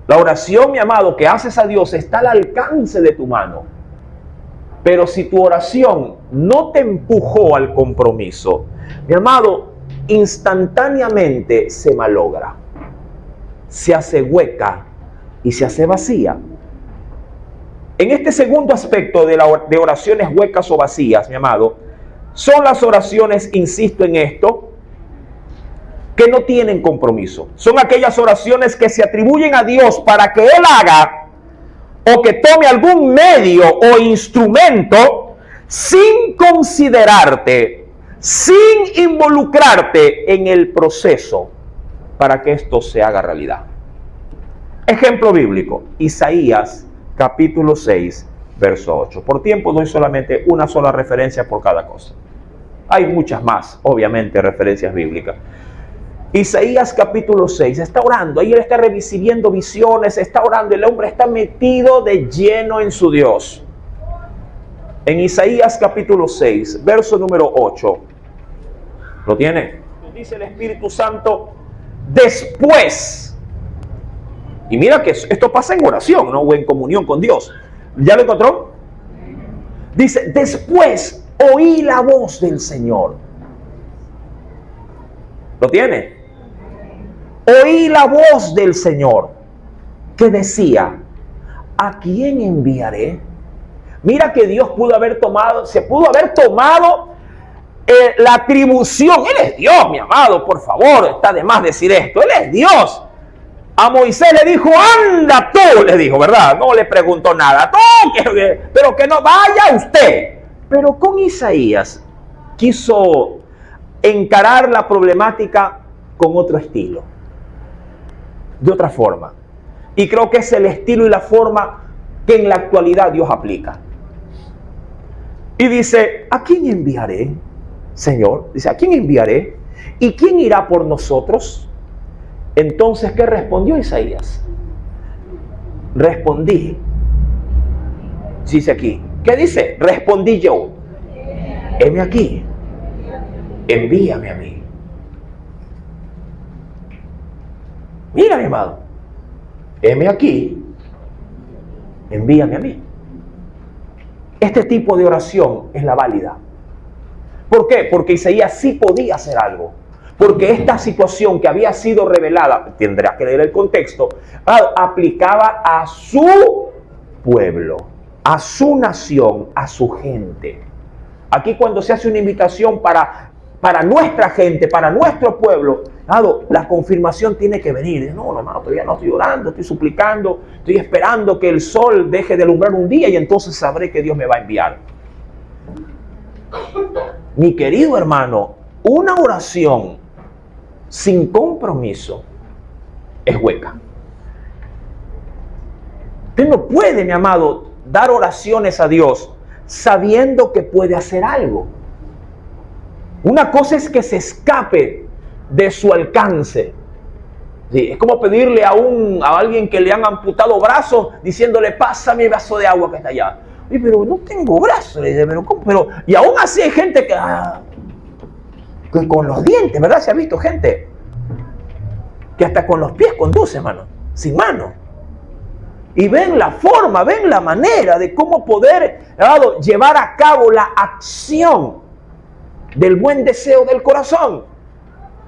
La oración, mi amado, que haces a Dios está al alcance de tu mano. Pero si tu oración no te empujó al compromiso, mi amado, instantáneamente se malogra, se hace hueca y se hace vacía. En este segundo aspecto de oraciones huecas o vacías, mi amado, son las oraciones, insisto en esto, que no tienen compromiso. Son aquellas oraciones que se atribuyen a Dios para que Él haga o que tome algún medio o instrumento sin considerarte, sin involucrarte en el proceso para que esto se haga realidad. Ejemplo bíblico, Isaías capítulo 6, verso 8. Por tiempo doy solamente una sola referencia por cada cosa. Hay muchas más, obviamente, referencias bíblicas. Isaías capítulo 6, está orando, ahí él está recibiendo visiones, está orando, el hombre está metido de lleno en su Dios. En Isaías capítulo 6, verso número 8, ¿lo tiene? Dice el Espíritu Santo, después, y mira que esto pasa en oración, ¿no? O en comunión con Dios. ¿Ya lo encontró? Dice, después oí la voz del Señor. ¿Lo tiene? Oí la voz del Señor que decía, ¿a quién enviaré? Mira que Dios se pudo haber tomado la atribución. Él es Dios, mi amado, por favor, está de más decir esto. Él es Dios. A Moisés le dijo, anda tú, le dijo, ¿verdad? No le preguntó nada. Pero que no vaya usted. Pero con Isaías quiso encarar la problemática con otro estilo, de otra forma. Y creo que es el estilo y la forma que en la actualidad Dios aplica. Y dice, ¿a quién enviaré, Señor? Dice, ¿a quién enviaré? ¿Y quién irá por nosotros? Entonces, ¿qué respondió Isaías? Respondí. Dice aquí, ¿qué dice? Respondí yo. Heme aquí. Envíame a mí. Mira, mi amado. Heme aquí. Envíame a mí. Este tipo de oración es la válida. ¿Por qué? Porque Isaías sí podía hacer algo. Porque esta situación que había sido revelada, tendrá que leer el contexto, aplicaba a su pueblo, a su nación, a su gente. Aquí cuando se hace una invitación para nuestra gente, para nuestro pueblo, la confirmación tiene que venir. No, hermano, todavía no estoy orando, estoy suplicando, estoy esperando que el sol deje de alumbrar un día y entonces sabré que Dios me va a enviar. Mi querido hermano, una oración sin compromiso es hueca. Usted no puede, mi amado, dar oraciones a Dios sabiendo que puede hacer algo. Una cosa es que se escape de su alcance. Sí, es como pedirle a alguien que le han amputado brazos, diciéndole, pásame el vaso de agua que está allá. Oye, pero no tengo brazos. Pero, ¿cómo? Y aún así hay gente que con los dientes, ¿verdad? Se ha visto gente que hasta con los pies conduce, hermano, sin mano. Y ven la forma, ven la manera de cómo poder llevar a cabo la acción del buen deseo del corazón.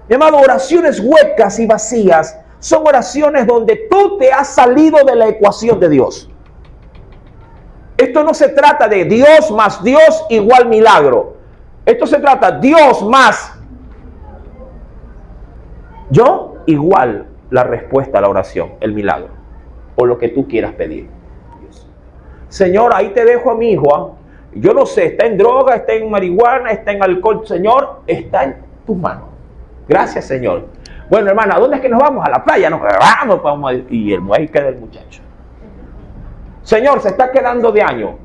Llamado oraciones huecas y vacías son oraciones donde tú te has salido de la ecuación de Dios. Esto no se trata de Dios más Dios igual milagro. Esto se trata Dios más yo igual la respuesta a la oración, el milagro o lo que tú quieras pedir. Señor, ahí te dejo a mi hijo. Yo no sé, está en droga, está en marihuana, está en alcohol. Señor, está en tus manos. Gracias, Señor. Bueno, hermana, ¿a dónde es que nos vamos? A la playa. No, vamos. Y ahí queda el muchacho. Señor, se está quedando de año.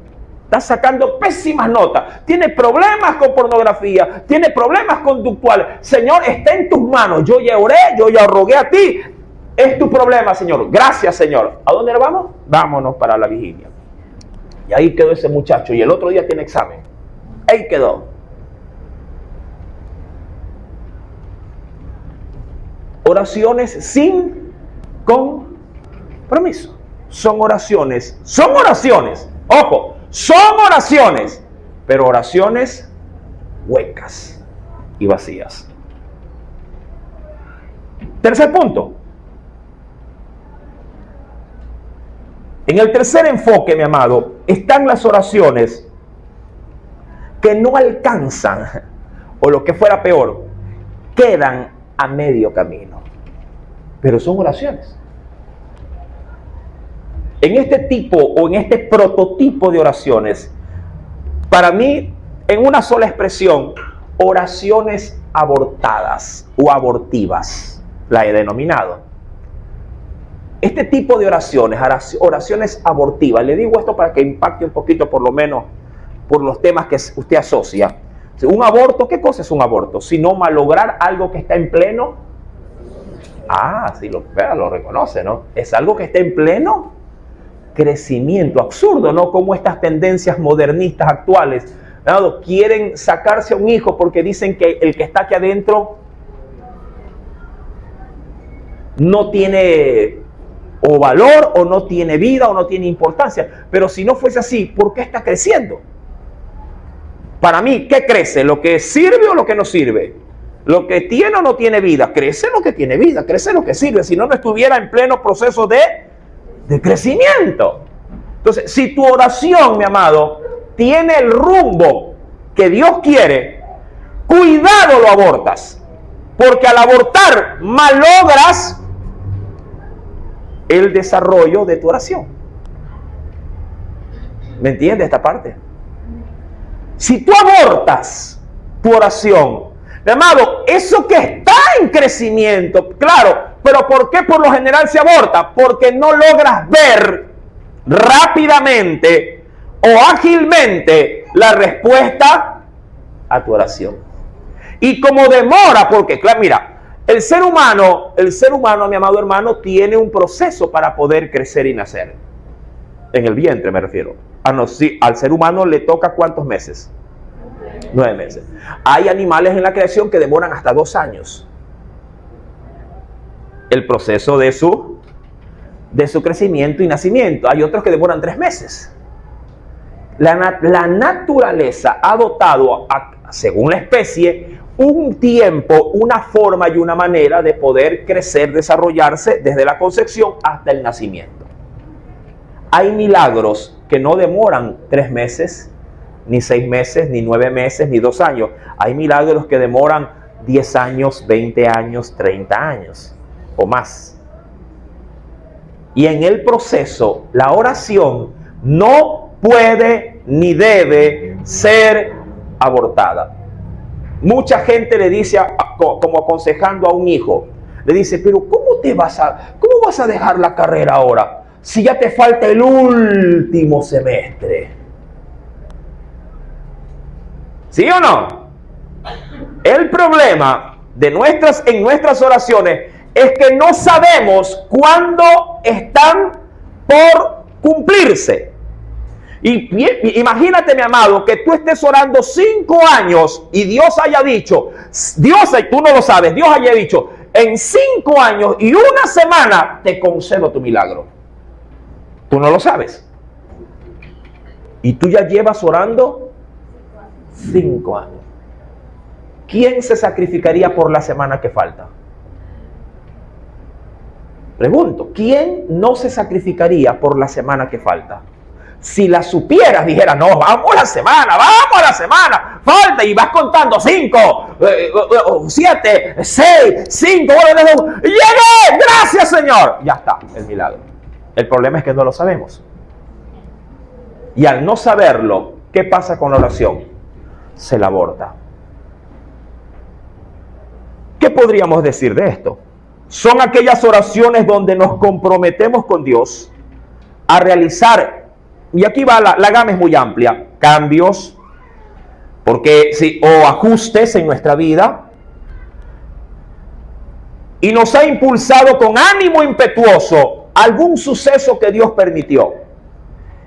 Está sacando pésimas notas. Tiene problemas con pornografía. Tiene problemas conductuales. Señor, está en tus manos. Yo ya oré, yo ya rogué a ti. Es tu problema, Señor. Gracias, Señor. ¿A dónde vamos? Vámonos para la vigilia. Y ahí quedó ese muchacho. Y el otro día tiene examen. Ahí quedó. Oraciones sin compromiso. Son oraciones. Ojo, son oraciones. Pero oraciones huecas y vacías. Tercer punto. En el tercer enfoque, mi amado, están las oraciones que no alcanzan, o lo que fuera peor, quedan a medio camino. Pero son oraciones. En este tipo o en este prototipo de oraciones, para mí, en una sola expresión, oraciones abortadas o abortivas, la he denominado. Este tipo de oraciones abortivas, le digo esto para que impacte un poquito por lo menos por los temas que usted asocia. Un aborto, ¿qué cosa es un aborto? Sino malograr algo que está en pleno. Sí, lo reconoce, ¿no? Es algo que está en pleno crecimiento. Absurdo, ¿no? Como estas tendencias modernistas actuales, ¿no? Quieren sacarse a un hijo porque dicen que el que está aquí adentro no tiene o valor, o no tiene vida, o no tiene importancia. Pero si no fuese así, ¿por qué está creciendo? Para mí, ¿qué crece? ¿Lo que sirve o lo que no sirve? ¿Lo que tiene o no tiene vida? Crece lo que tiene vida, crece lo que sirve. Si no, no estuviera en pleno proceso de crecimiento. Entonces, si tu oración, mi amado, tiene el rumbo que Dios quiere, cuidado lo abortas. Porque al abortar, malogras el desarrollo de tu oración. ¿Me entiendes esta parte? Si tú abortas tu oración, mi amado, eso que está en crecimiento, claro, pero ¿por qué por lo general se aborta? Porque no logras ver rápidamente o ágilmente la respuesta a tu oración. Y como demora, porque claro, mira, el ser humano, mi amado hermano, tiene un proceso para poder crecer y nacer. En el vientre me refiero. Al ser humano le toca ¿cuántos meses? 9 meses. Hay animales en la creación que demoran hasta 2 años. El proceso de su crecimiento y nacimiento. Hay otros que demoran 3 meses. La naturaleza ha dotado, según la especie, un tiempo, una forma y una manera de poder crecer, desarrollarse desde la concepción hasta el nacimiento. Hay milagros que no demoran 3 meses, ni 6 meses, ni 9 meses, ni 2 años. Hay milagros que demoran 10 años, 20 años, 30 años o más. Y en el proceso, la oración no puede ni debe ser abortada. Mucha gente le dice, como aconsejando a un hijo, le dice, pero ¿cómo vas a dejar la carrera ahora? Si ya te falta el último semestre. ¿Sí o no? El problema en nuestras oraciones es que no sabemos cuándo están por cumplirse. Y imagínate, mi amado, que tú estés orando 5 años y Dios haya dicho, tú no lo sabes, Dios haya dicho, en 5 años y 1 semana te concedo tu milagro. Tú no lo sabes. Y tú ya llevas orando 5 años. ¿Quién se sacrificaría por la semana que falta? Pregunto, ¿quién no se sacrificaría por la semana que falta? Si la supieras, dijera, no, vamos a la semana, falta, y vas contando 5, 7, 6, 5, llegué, gracias Señor, ya está, el milagro. El problema es que no lo sabemos. Y al no saberlo, ¿qué pasa con la oración? Se la aborta. ¿Qué podríamos decir de esto? son aquellas oraciones donde nos comprometemos con Dios a realizar, y aquí va la gama es muy amplia, cambios, porque sí, o ajustes en nuestra vida, y nos ha impulsado con ánimo impetuoso algún suceso que Dios permitió.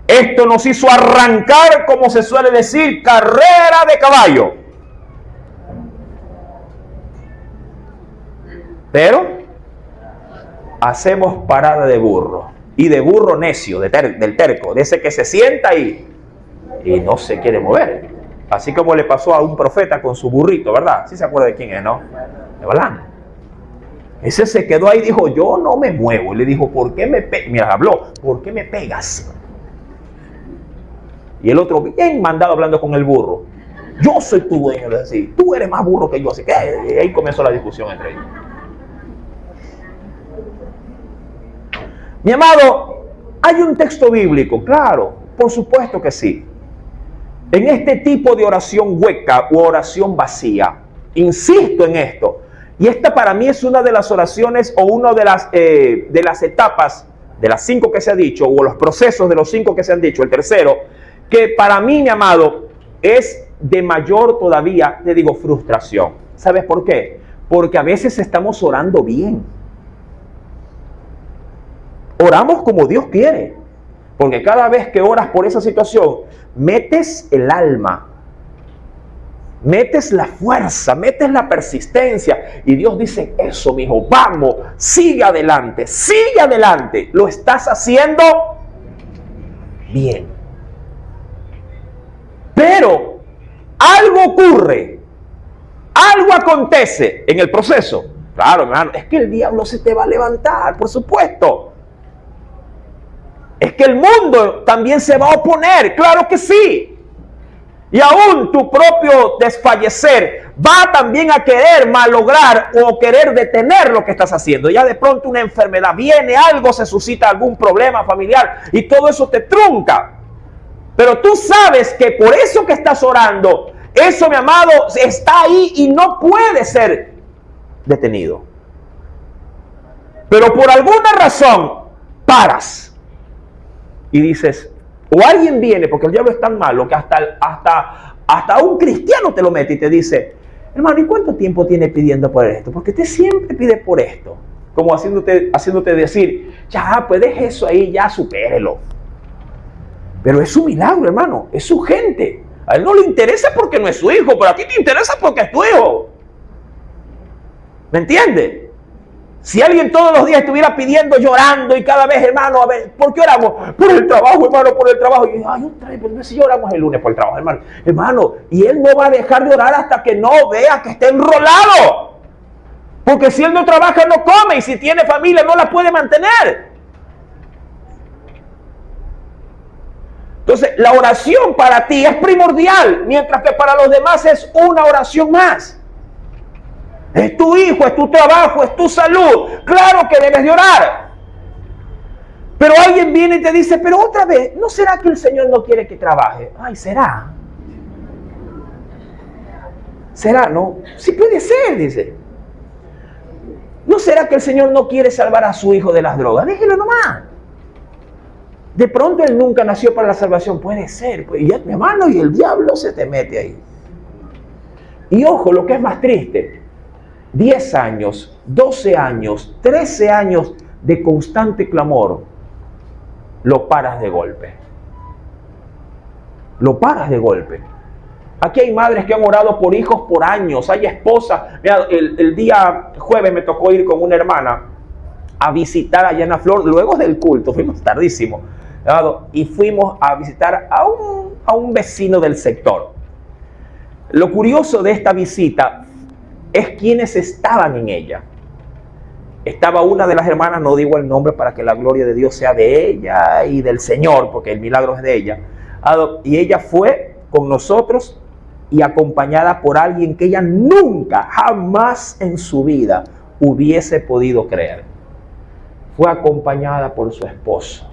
Esto nos hizo arrancar, como se suele decir, carrera de caballo. Pero hacemos parada de burro, y de burro necio, del terco, de ese que se sienta y no se quiere mover. Así como le pasó a un profeta con su burrito, ¿verdad? ¿Sí se acuerda de quién es, no? De Balaam. Ese se quedó ahí y dijo, yo no me muevo. Y le dijo, ¿por qué me pegas? Mira, habló, ¿por qué me pegas? Y el otro, bien mandado, hablando con el burro. Yo soy tu dueño, le decía, tú eres más burro que yo. Así que ahí comenzó la discusión entre ellos. Mi amado, ¿hay un texto bíblico? Claro, por supuesto que sí. En este tipo de oración hueca u oración vacía, insisto en esto, y esta para mí es una de las oraciones o una de las etapas de las 5 que se ha dicho, o los procesos de los 5 que se han dicho, el tercero, que para mí, mi amado, es de mayor todavía, te digo, frustración. ¿Sabes por qué? Porque a veces estamos orando bien. Oramos como Dios quiere. Porque cada vez que oras por esa situación, metes el alma, metes la fuerza, metes la persistencia. Y Dios dice, eso, mi hijo, vamos, sigue adelante, sigue adelante. Lo estás haciendo bien. Pero algo ocurre, algo acontece en el proceso. Claro, hermano, es que el diablo se te va a levantar, por supuesto. Es que el mundo también se va a oponer, claro que sí. Y aún tu propio desfallecer va también a querer malograr o querer detener lo que estás haciendo. Ya de pronto una enfermedad viene, algo se suscita, algún problema familiar y todo eso te trunca. Pero tú sabes que por eso que estás orando, eso, mi amado, está ahí y no puede ser detenido. Pero por alguna razón paras. Y dices, o alguien viene, porque el diablo es tan malo que hasta un cristiano te lo mete y te dice, hermano, ¿y cuánto tiempo tiene pidiendo por esto? Porque usted siempre pide por esto. Como haciéndote decir, ya, pues deje eso ahí, ya supérelo. Pero es su milagro, hermano, es su gente. A él no le interesa porque no es su hijo, pero a ti te interesa porque es tu hijo. ¿Me entiendes? Si alguien todos los días estuviera pidiendo, llorando y cada vez, hermano, a ver, ¿por qué oramos? Por el trabajo, hermano, por el trabajo. Y ay, otra vez, pero si lloramos el lunes por el trabajo, hermano. Hermano, y él no va a dejar de orar hasta que no vea que esté enrolado. Porque si él no trabaja, no come. Y si tiene familia, no la puede mantener. Entonces, la oración para ti es primordial, mientras que para los demás es una oración más. Es tu hijo, es tu trabajo, es tu salud. Claro que debes de orar. Pero alguien viene y te dice, pero otra vez, ¿no será que el Señor no quiere que trabaje? Ay, ¿será? ¿Será? No. Sí puede ser, dice. ¿No será que el Señor no quiere salvar a su hijo de las drogas? Déjelo nomás. De pronto él nunca nació para la salvación. Puede ser. Pues, y ya, mi hermano, y el diablo se te mete ahí. Y ojo, lo que es más triste. 10 años, 12 años, 13 años de constante clamor, lo paras de golpe. Lo paras de golpe. Aquí hay madres que han orado por hijos por años, hay esposas. Mira, el día jueves me tocó ir con una hermana a visitar a Llana Flor, luego del culto, fuimos tardísimo, y fuimos a visitar a un vecino del sector. Lo curioso de esta visita es quienes estaban en ella. Estaba una de las hermanas, no digo el nombre para que la gloria de Dios sea de ella y del Señor, porque el milagro es de ella. Y ella fue con nosotros y acompañada por alguien que ella nunca, jamás en su vida hubiese podido creer. Fue acompañada por su esposo,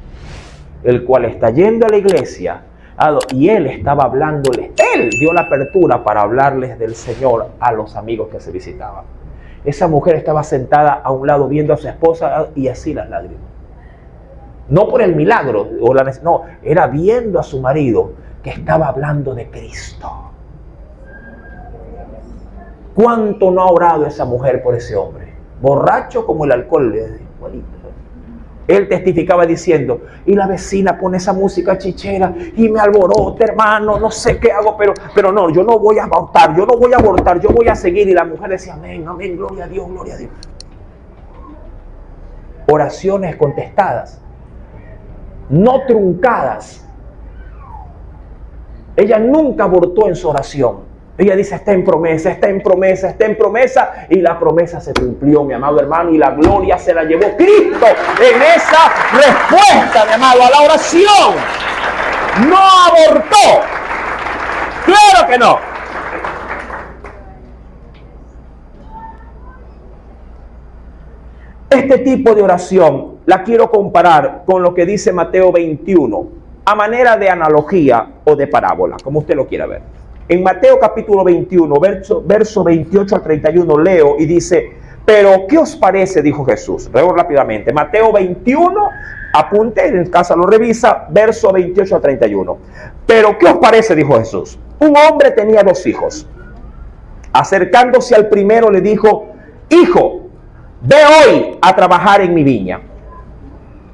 el cual está yendo a la iglesia. Y él estaba hablándoles, él dio la apertura para hablarles del Señor a los amigos que se visitaban. Esa mujer estaba sentada a un lado viendo a su esposa y así las lágrimas. No por el milagro, no, era viendo a su marido que estaba hablando de Cristo. ¿Cuánto no ha orado esa mujer por ese hombre? Borracho como el alcohol. Él testificaba diciendo, y la vecina pone esa música chichera y me alborota, hermano, no sé qué hago, pero no, yo no voy a abortar, yo voy a seguir. Y la mujer decía, amén, amén, gloria a Dios, gloria a Dios. Oraciones contestadas, no truncadas. Ella nunca abortó en su oración. Ella dice, está en promesa, está en promesa, está en promesa. Y la promesa se cumplió, mi amado hermano, y la gloria se la llevó Cristo en esa respuesta, mi amado, a la oración. No abortó. Claro que no. Este tipo de oración la quiero comparar con lo que dice Mateo 21, a manera de analogía o de parábola, como usted lo quiera ver. En Mateo capítulo 21, verso 28 al 31, leo y dice, pero ¿qué os parece? Dijo Jesús. Leo rápidamente. Mateo 21, apunte, en casa lo revisa, verso 28 al 31. Pero ¿qué os parece? Dijo Jesús. Un hombre tenía 2 hijos. Acercándose al primero le dijo, hijo, ve hoy a trabajar en mi viña.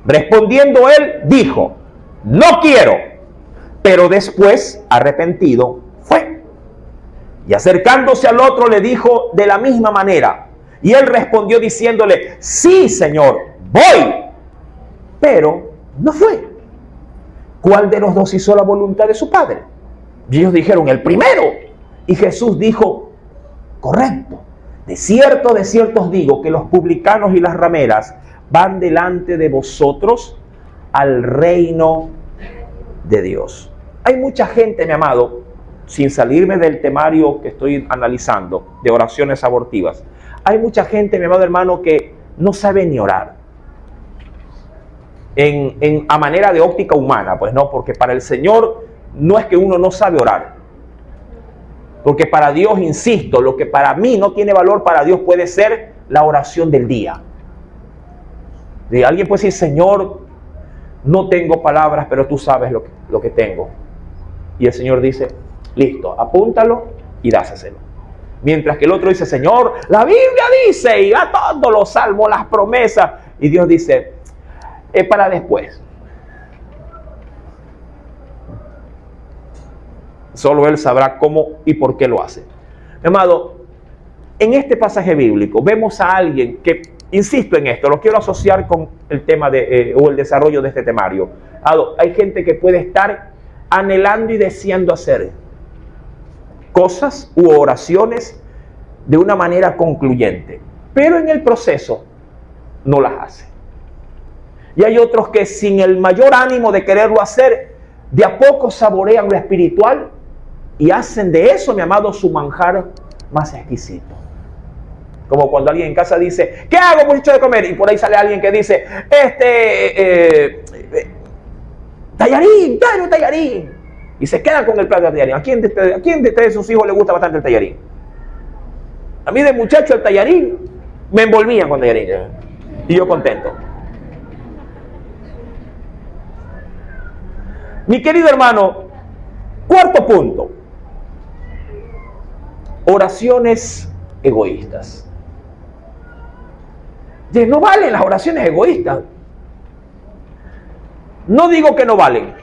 Respondiendo él, dijo, no quiero. Pero después, arrepentido, fue. Y acercándose al otro le dijo de la misma manera. Y él respondió diciéndole, sí, Señor, voy. Pero no fue. ¿Cuál de los 2 hizo la voluntad de su padre? Y ellos dijeron, el primero. Y Jesús dijo, correcto. De cierto os digo que los publicanos y las rameras van delante de vosotros al reino de Dios. Hay mucha gente, mi amado, sin salirme del temario que estoy analizando, de oraciones abortivas. Hay mucha gente, mi amado hermano, que no sabe ni orar. A manera de óptica humana, pues no, porque para el Señor no es que uno no sabe orar. Porque para Dios, insisto, lo que para mí no tiene valor, para Dios puede ser la oración del día. Y alguien puede decir, Señor, no tengo palabras, pero tú sabes lo que tengo. Y el Señor dice, listo, apúntalo y dáselo. Mientras que el otro dice, Señor, la Biblia dice, y va todos los salmos, las promesas. Y Dios dice, es para después. Solo Él sabrá cómo y por qué lo hace. Mi amado, en este pasaje bíblico vemos a alguien que, insisto en esto, lo quiero asociar con el tema o el desarrollo de este temario. Hay gente que puede estar anhelando y deseando hacer cosas u oraciones de una manera concluyente, pero en el proceso no las hace. Y hay otros que sin el mayor ánimo de quererlo hacer, de a poco saborean lo espiritual y hacen de eso, mi amado, su manjar más exquisito. Como cuando alguien en casa dice, ¿qué hago, muchacho, de comer? Y por ahí sale alguien que dice, tallarín, quiero tallarín. Y se quedan con el plato de tallarín. ¿A quién de ustedes, sus hijos, le gusta bastante el tallarín? A mí de muchacho el tallarín me envolvían con tallarín. Y yo contento. Mi querido hermano, cuarto punto. Oraciones egoístas. No valen las oraciones egoístas. No digo que no valen.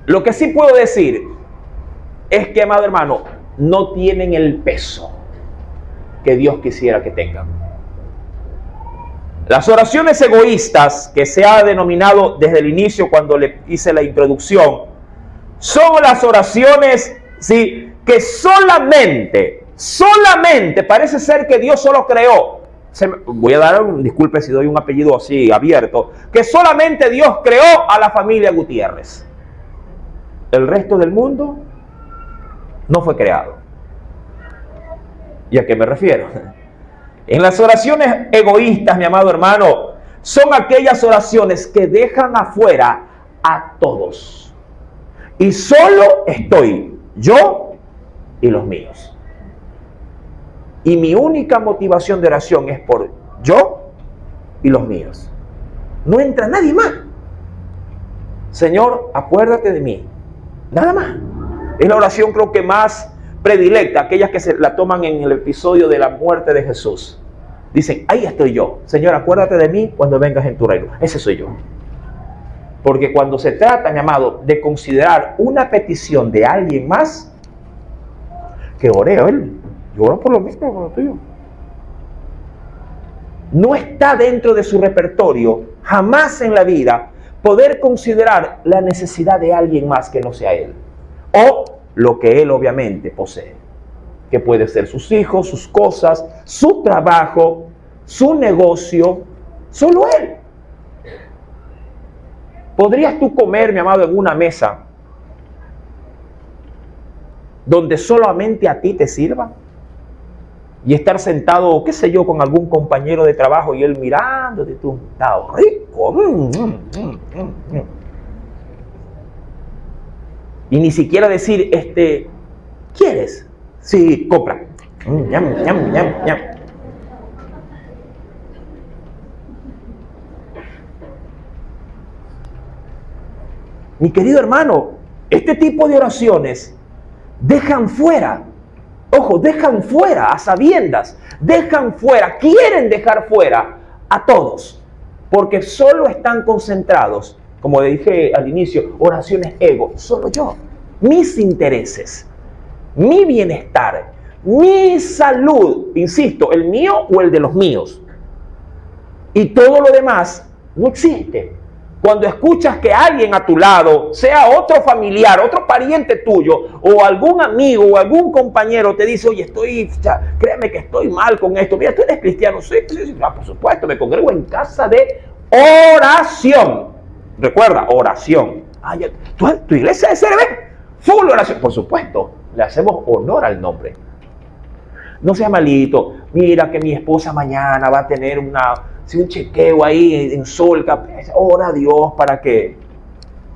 Lo que sí puedo decir es que, amado hermano, no tienen el peso que Dios quisiera que tengan. Las oraciones egoístas, que se ha denominado desde el inicio cuando le hice la introducción, son las oraciones, ¿sí?, que solamente, parece ser que Dios solo creó. Voy a dar disculpe si doy un apellido así abierto, que solamente Dios creó a la familia Gutiérrez. El resto del mundo no fue creado. ¿Y a qué me refiero? En las oraciones egoístas, mi amado hermano, son aquellas oraciones que dejan afuera a todos. Y solo estoy yo y los míos. Y mi única motivación de oración es por yo y los míos. No entra nadie más. Señor, acuérdate de mí. Nada más. Es la oración creo que más predilecta, aquellas que se la toman en el episodio de la muerte de Jesús. Dicen, ahí estoy yo. Señor, acuérdate de mí cuando vengas en tu reino. Ese soy yo. Porque cuando se trata, mi amado, de considerar una petición de alguien más, que ore él. Yo oro por lo mismo como tuyo. No está dentro de su repertorio, jamás en la vida, poder considerar la necesidad de alguien más que no sea él. O lo que él obviamente posee. Que puede ser sus hijos, sus cosas, su trabajo, su negocio, solo él. ¿Podrías tú comer, mi amado, en una mesa donde solamente a ti te sirva? Y estar sentado, qué sé yo, con algún compañero de trabajo y él mirándote, tú, está rico. Y ni siquiera decir, ¿quieres? Sí, compra. Ñam, ñam, ñam, ñam. Mi querido hermano, este tipo de oraciones dejan fuera, ojo, dejan fuera a sabiendas, dejan fuera, quieren dejar fuera a todos, porque solo están concentrados, como le dije al inicio, oraciones ego, solo yo, mis intereses, mi bienestar, mi salud, insisto, el mío o el de los míos, y todo lo demás no existe. Cuando escuchas que alguien a tu lado, sea otro familiar, otro pariente tuyo, o algún amigo o algún compañero te dice, oye, créeme que estoy mal con esto, mira, tú eres cristiano, sí, por supuesto, me congrego en casa de oración. Recuerda, oración. ¿Tu iglesia es CRB? Full oración. Por supuesto, le hacemos honor al nombre. No sea malito, mira que mi esposa mañana va a tener un chequeo ahí en Solca, ora a Dios para que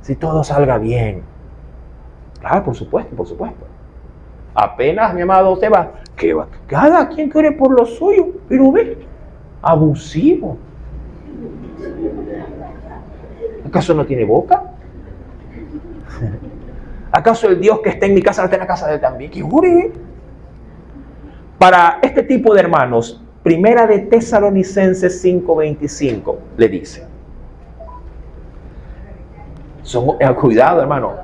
si todo salga bien. Claro, por supuesto, por supuesto. Apenas, mi amado, usted va, ¿qué va? Cada quien quiere por lo suyo, pero ve, abusivo. ¿Acaso no tiene boca? ¿Acaso el Dios que está en mi casa no está en la casa de él también? ¿Qué ore? Para este tipo de hermanos, Primera de Tesalonicenses 5:25 le dice. Cuidado, hermano.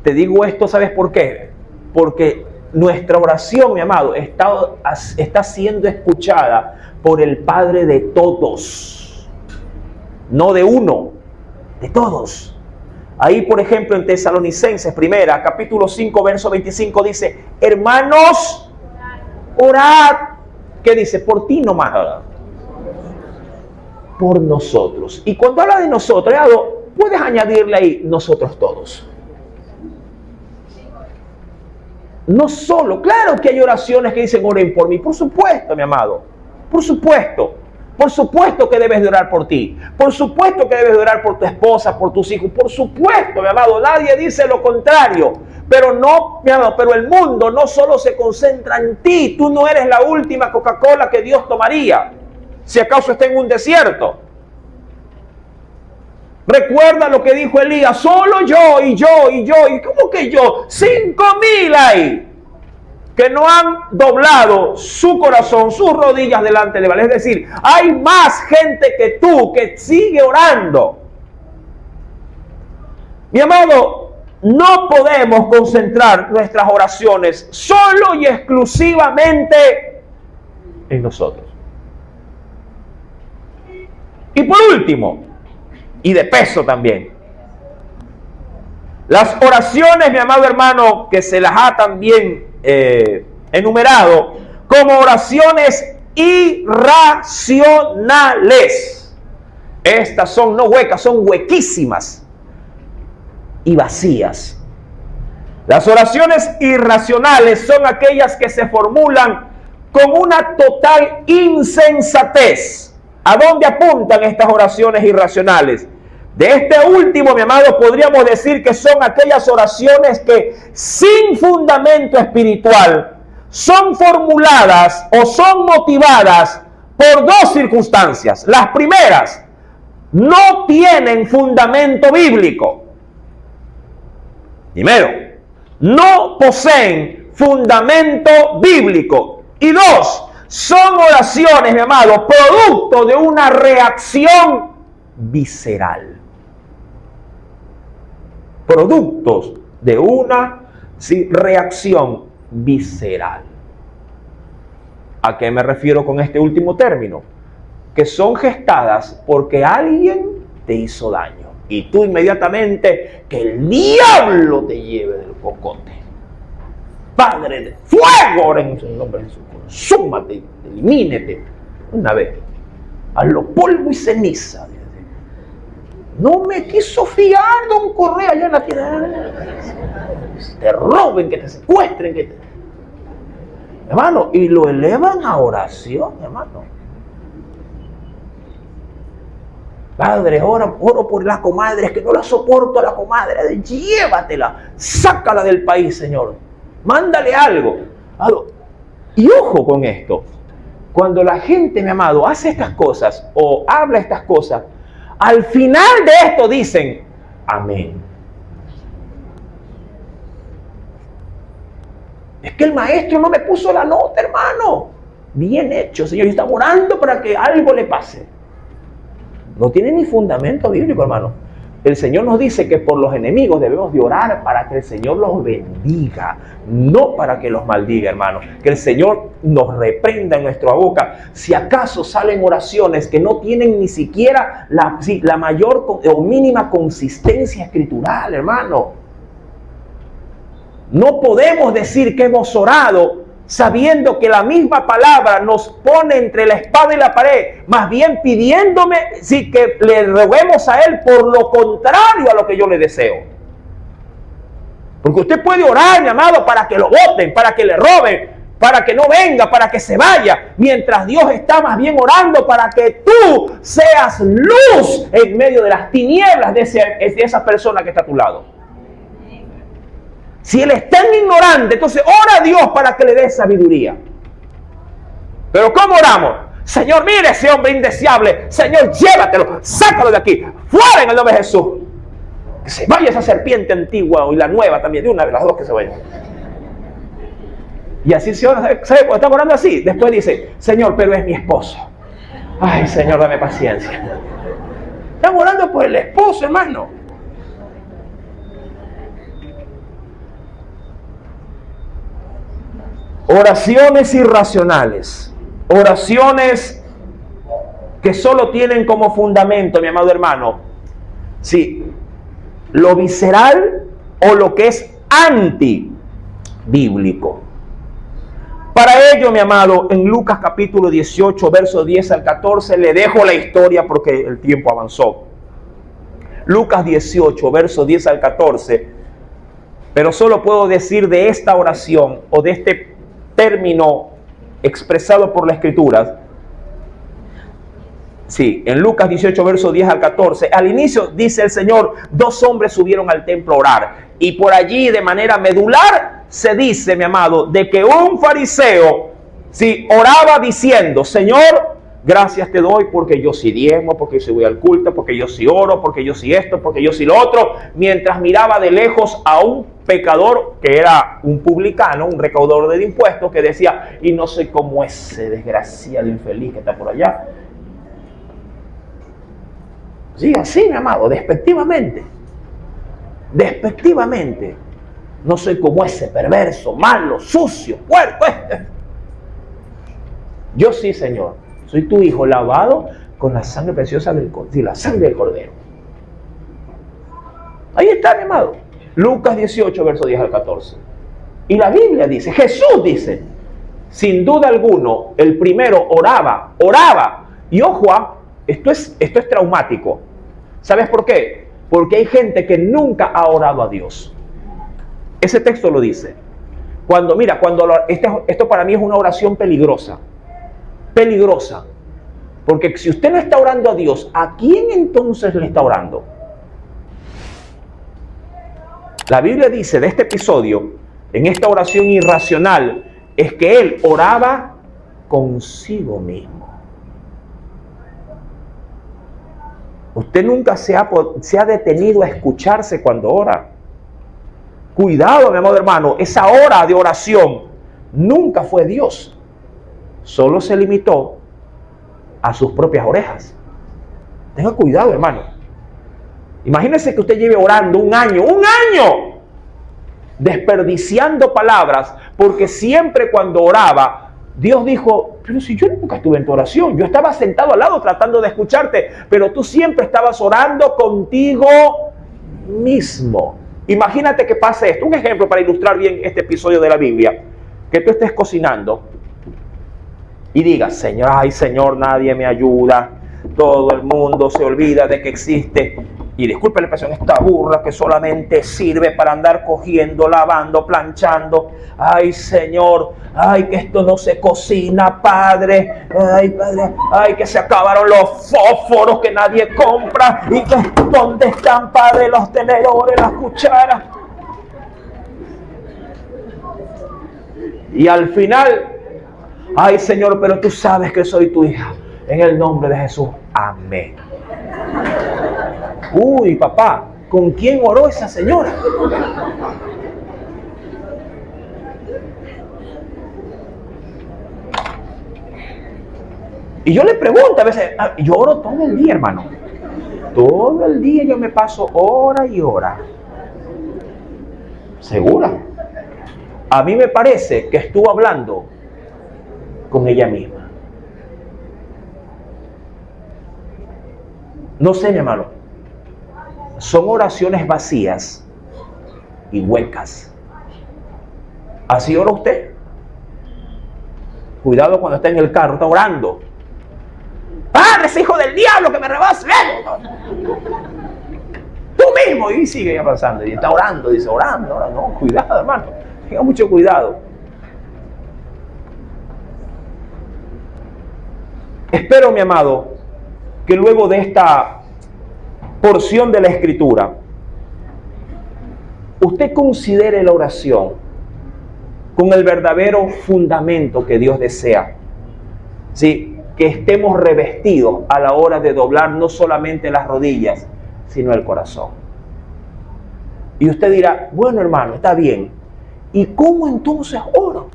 Te digo esto, ¿sabes por qué? Porque nuestra oración, mi amado, está siendo escuchada por el Padre de todos. No de uno, de todos. Ahí, por ejemplo, en Tesalonicenses, capítulo 5, verso 25, dice, hermanos, orad. ¿Qué dice? Por ti nomás. Por nosotros. Y cuando habla de nosotros, puedes añadirle ahí, nosotros todos. No solo, claro que hay oraciones que dicen, oren por mí. Por supuesto, mi amado. Por supuesto. Por supuesto que debes de orar por ti. Por supuesto que debes de orar por tu esposa, por tus hijos. Por supuesto, mi amado. Nadie dice lo contrario. Pero no, mi amado, pero el mundo no solo se concentra en ti. Tú no eres la última Coca-Cola que Dios tomaría. Si acaso está en un desierto. Recuerda lo que dijo Elías. Solo yo y yo y yo. ¿Y cómo que yo? 5,000 hay que no han doblado su corazón, sus rodillas delante de Baal. Es decir, hay más gente que tú que sigue orando. Mi amado, no podemos concentrar nuestras oraciones solo y exclusivamente en nosotros. Y por último, y de peso también, las oraciones, mi amado hermano, que se las ha también enumerado como oraciones irracionales. Estas son no huecas, son huequísimas y vacías. Las oraciones irracionales son aquellas que se formulan con una total insensatez. ¿A dónde apuntan estas oraciones irracionales? De este último, mi amado, podríamos decir que son aquellas oraciones que sin fundamento espiritual son formuladas o son motivadas por dos circunstancias. Las primeras, no tienen fundamento bíblico. Primero, no poseen fundamento bíblico. Y dos, son oraciones, mi amado, producto de una reacción visceral. Productos de una reacción visceral. ¿A qué me refiero con este último término? Que son gestadas porque alguien te hizo daño. Y tú inmediatamente, que el diablo te lleve del cocote. Padre de fuego, ahora en el nombre de Jesús, consúmate, elimínete. Una vez, hazlo polvo y ceniza. No me quiso fiar don Correa allá en la tierra. Te roben, que te secuestren, que te... Hermano, y lo elevan a oración, hermano. Padre, oro por las comadres, que no la soporto a la comadre. Llévatela, sácala del país, Señor. Mándale algo. Y ojo con esto. Cuando la gente, mi amado, hace estas cosas o habla estas cosas, al final de esto dicen, amén. Es que el maestro no me puso la nota, hermano. Bien hecho, Señor. Y está orando para que algo le pase. No tiene ni fundamento bíblico, hermano. El Señor nos dice que por los enemigos debemos de orar para que el Señor los bendiga, no para que los maldiga, hermano. Que el Señor nos reprenda en nuestra boca. Si acaso salen oraciones que no tienen ni siquiera la mayor o mínima consistencia escritural, hermano. No podemos decir que hemos orado sabiendo que la misma palabra nos pone entre la espada y la pared, más bien pidiéndome que le roguemos a Él por lo contrario a lo que yo le deseo. Porque usted puede orar, mi amado, para que lo voten, para que le roben, para que no venga, para que se vaya, mientras Dios está más bien orando para que tú seas luz en medio de las tinieblas de esa persona que está a tu lado. Si él es tan ignorante, entonces ora a Dios para que le dé sabiduría. Pero ¿cómo oramos? Señor, mire ese hombre indeseable. Señor, llévatelo, sácalo de aquí. Fuera en el nombre de Jesús. Que se vaya esa serpiente antigua y la nueva también. De una de las dos que se vayan. Y así se ora. ¿Sabe cuando están orando así? Después dice, Señor, pero es mi esposo. Ay, Señor, dame paciencia. Están orando por el esposo, hermano. Oraciones irracionales, oraciones que solo tienen como fundamento, mi amado hermano, lo visceral o lo que es antibíblico. Para ello, mi amado, en Lucas capítulo 18, versos 10 al 14, le dejo la historia porque el tiempo avanzó. Lucas 18, versos 10 al 14, pero solo puedo decir de esta oración o de este término expresado por la Escritura. En Lucas 18, versos 10 al 14, al inicio dice el Señor, 2 hombres subieron al templo a orar, y por allí de manera medular se dice, mi amado, de que un fariseo oraba diciendo, Señor, gracias te doy porque yo sí diezmo, porque yo sí voy al culto, porque yo sí oro, porque yo sí esto, porque yo sí lo otro, mientras miraba de lejos a un pecador que era un publicano, un recaudador de impuestos, que decía, y no soy como ese desgraciado infeliz que está por allá. Así, mi amado, despectivamente, no soy como ese perverso, malo, sucio, puerco. Yo sí, Señor, soy tu hijo lavado con la sangre preciosa del Cordero, la sangre del Cordero. Ahí está, mi amado. Lucas 18, verso 10 al 14. Y la Biblia dice, Jesús dice, sin duda alguno, el primero oraba. Y ojo, esto es traumático. ¿Sabes por qué? Porque hay gente que nunca ha orado a Dios. Ese texto lo dice. Esto para mí es una oración peligrosa. Peligrosa. Porque si usted no está orando a Dios, ¿a quién entonces le está orando? La Biblia dice de este episodio, en esta oración irracional, es que él oraba consigo mismo. Usted nunca se ha detenido a escucharse cuando ora. Cuidado, mi amado hermano, esa hora de oración nunca fue Dios. Solo se limitó a sus propias orejas. Tenga cuidado, hermano. Imagínese que usted lleve orando un año, desperdiciando palabras, porque siempre cuando oraba, Dios dijo, pero si yo nunca estuve en tu oración, yo estaba sentado al lado tratando de escucharte, pero tú siempre estabas orando contigo mismo. Imagínate que pase esto, un ejemplo para ilustrar bien este episodio de la Biblia, que tú estés cocinando y digas, Señor, ay Señor, nadie me ayuda, todo el mundo se olvida de que existe, y disculpe la expresión, esta burra que solamente sirve para andar cogiendo, lavando, planchando, ay Señor, ay que esto no se cocina, Padre, ay que se acabaron los fósforos que nadie compra, y que ¿dónde están, Padre, los tenedores, las cucharas? Y al final, ay Señor, pero tú sabes que soy tu hija, en el nombre de Jesús, amén. Uy, papá, ¿con quién oró esa señora? Y yo le pregunto a veces, yo oro todo el día, hermano. Todo el día yo me paso hora y hora. ¿Segura? A mí me parece que estuvo hablando con ella misma. No sé, mi hermano. Son oraciones vacías y huecas. ¿Así ora usted? Cuidado cuando está en el carro, está orando. ¡Padre, ese hijo del diablo que me rebasa! Tú mismo. Y sigue avanzando. Y está orando, dice, orando. No, cuidado, hermano. Tenga mucho cuidado. Espero, mi amado, que luego de esta porción de la Escritura, usted considere la oración con el verdadero fundamento que Dios desea. ¿Sí? Que estemos revestidos a la hora de doblar no solamente las rodillas, sino el corazón. Y usted dirá, bueno hermano, está bien. ¿Y cómo entonces oro?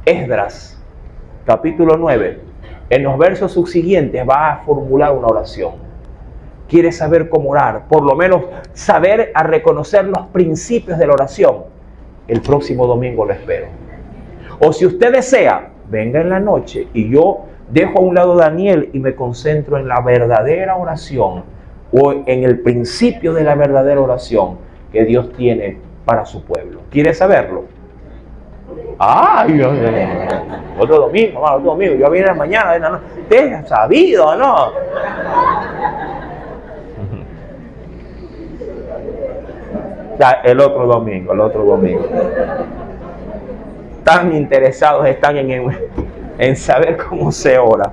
Esdras, capítulo 9, en los versos subsiguientes va a formular una oración. Quiere saber cómo orar, por lo menos saber a reconocer los principios de la oración. El próximo domingo lo espero. O si usted desea, venga en la noche y yo dejo a un lado a Daniel y me concentro en la verdadera oración o en el principio de la verdadera oración que Dios tiene para su pueblo. ¿Quiere saberlo? Otro domingo, yo vine mañana, usted ha sabido, ¿no? El otro domingo. Tan interesados están en saber cómo se ora.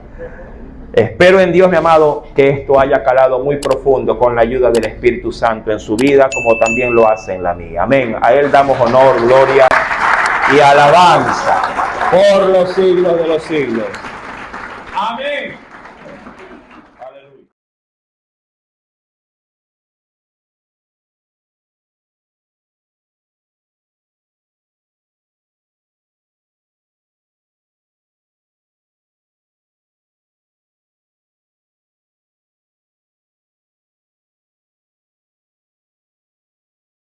Espero en Dios, mi amado, que esto haya calado muy profundo con la ayuda del Espíritu Santo en su vida, como también lo hace en la mía. Amén. A Él damos honor, gloria y alabanza por los siglos de los siglos.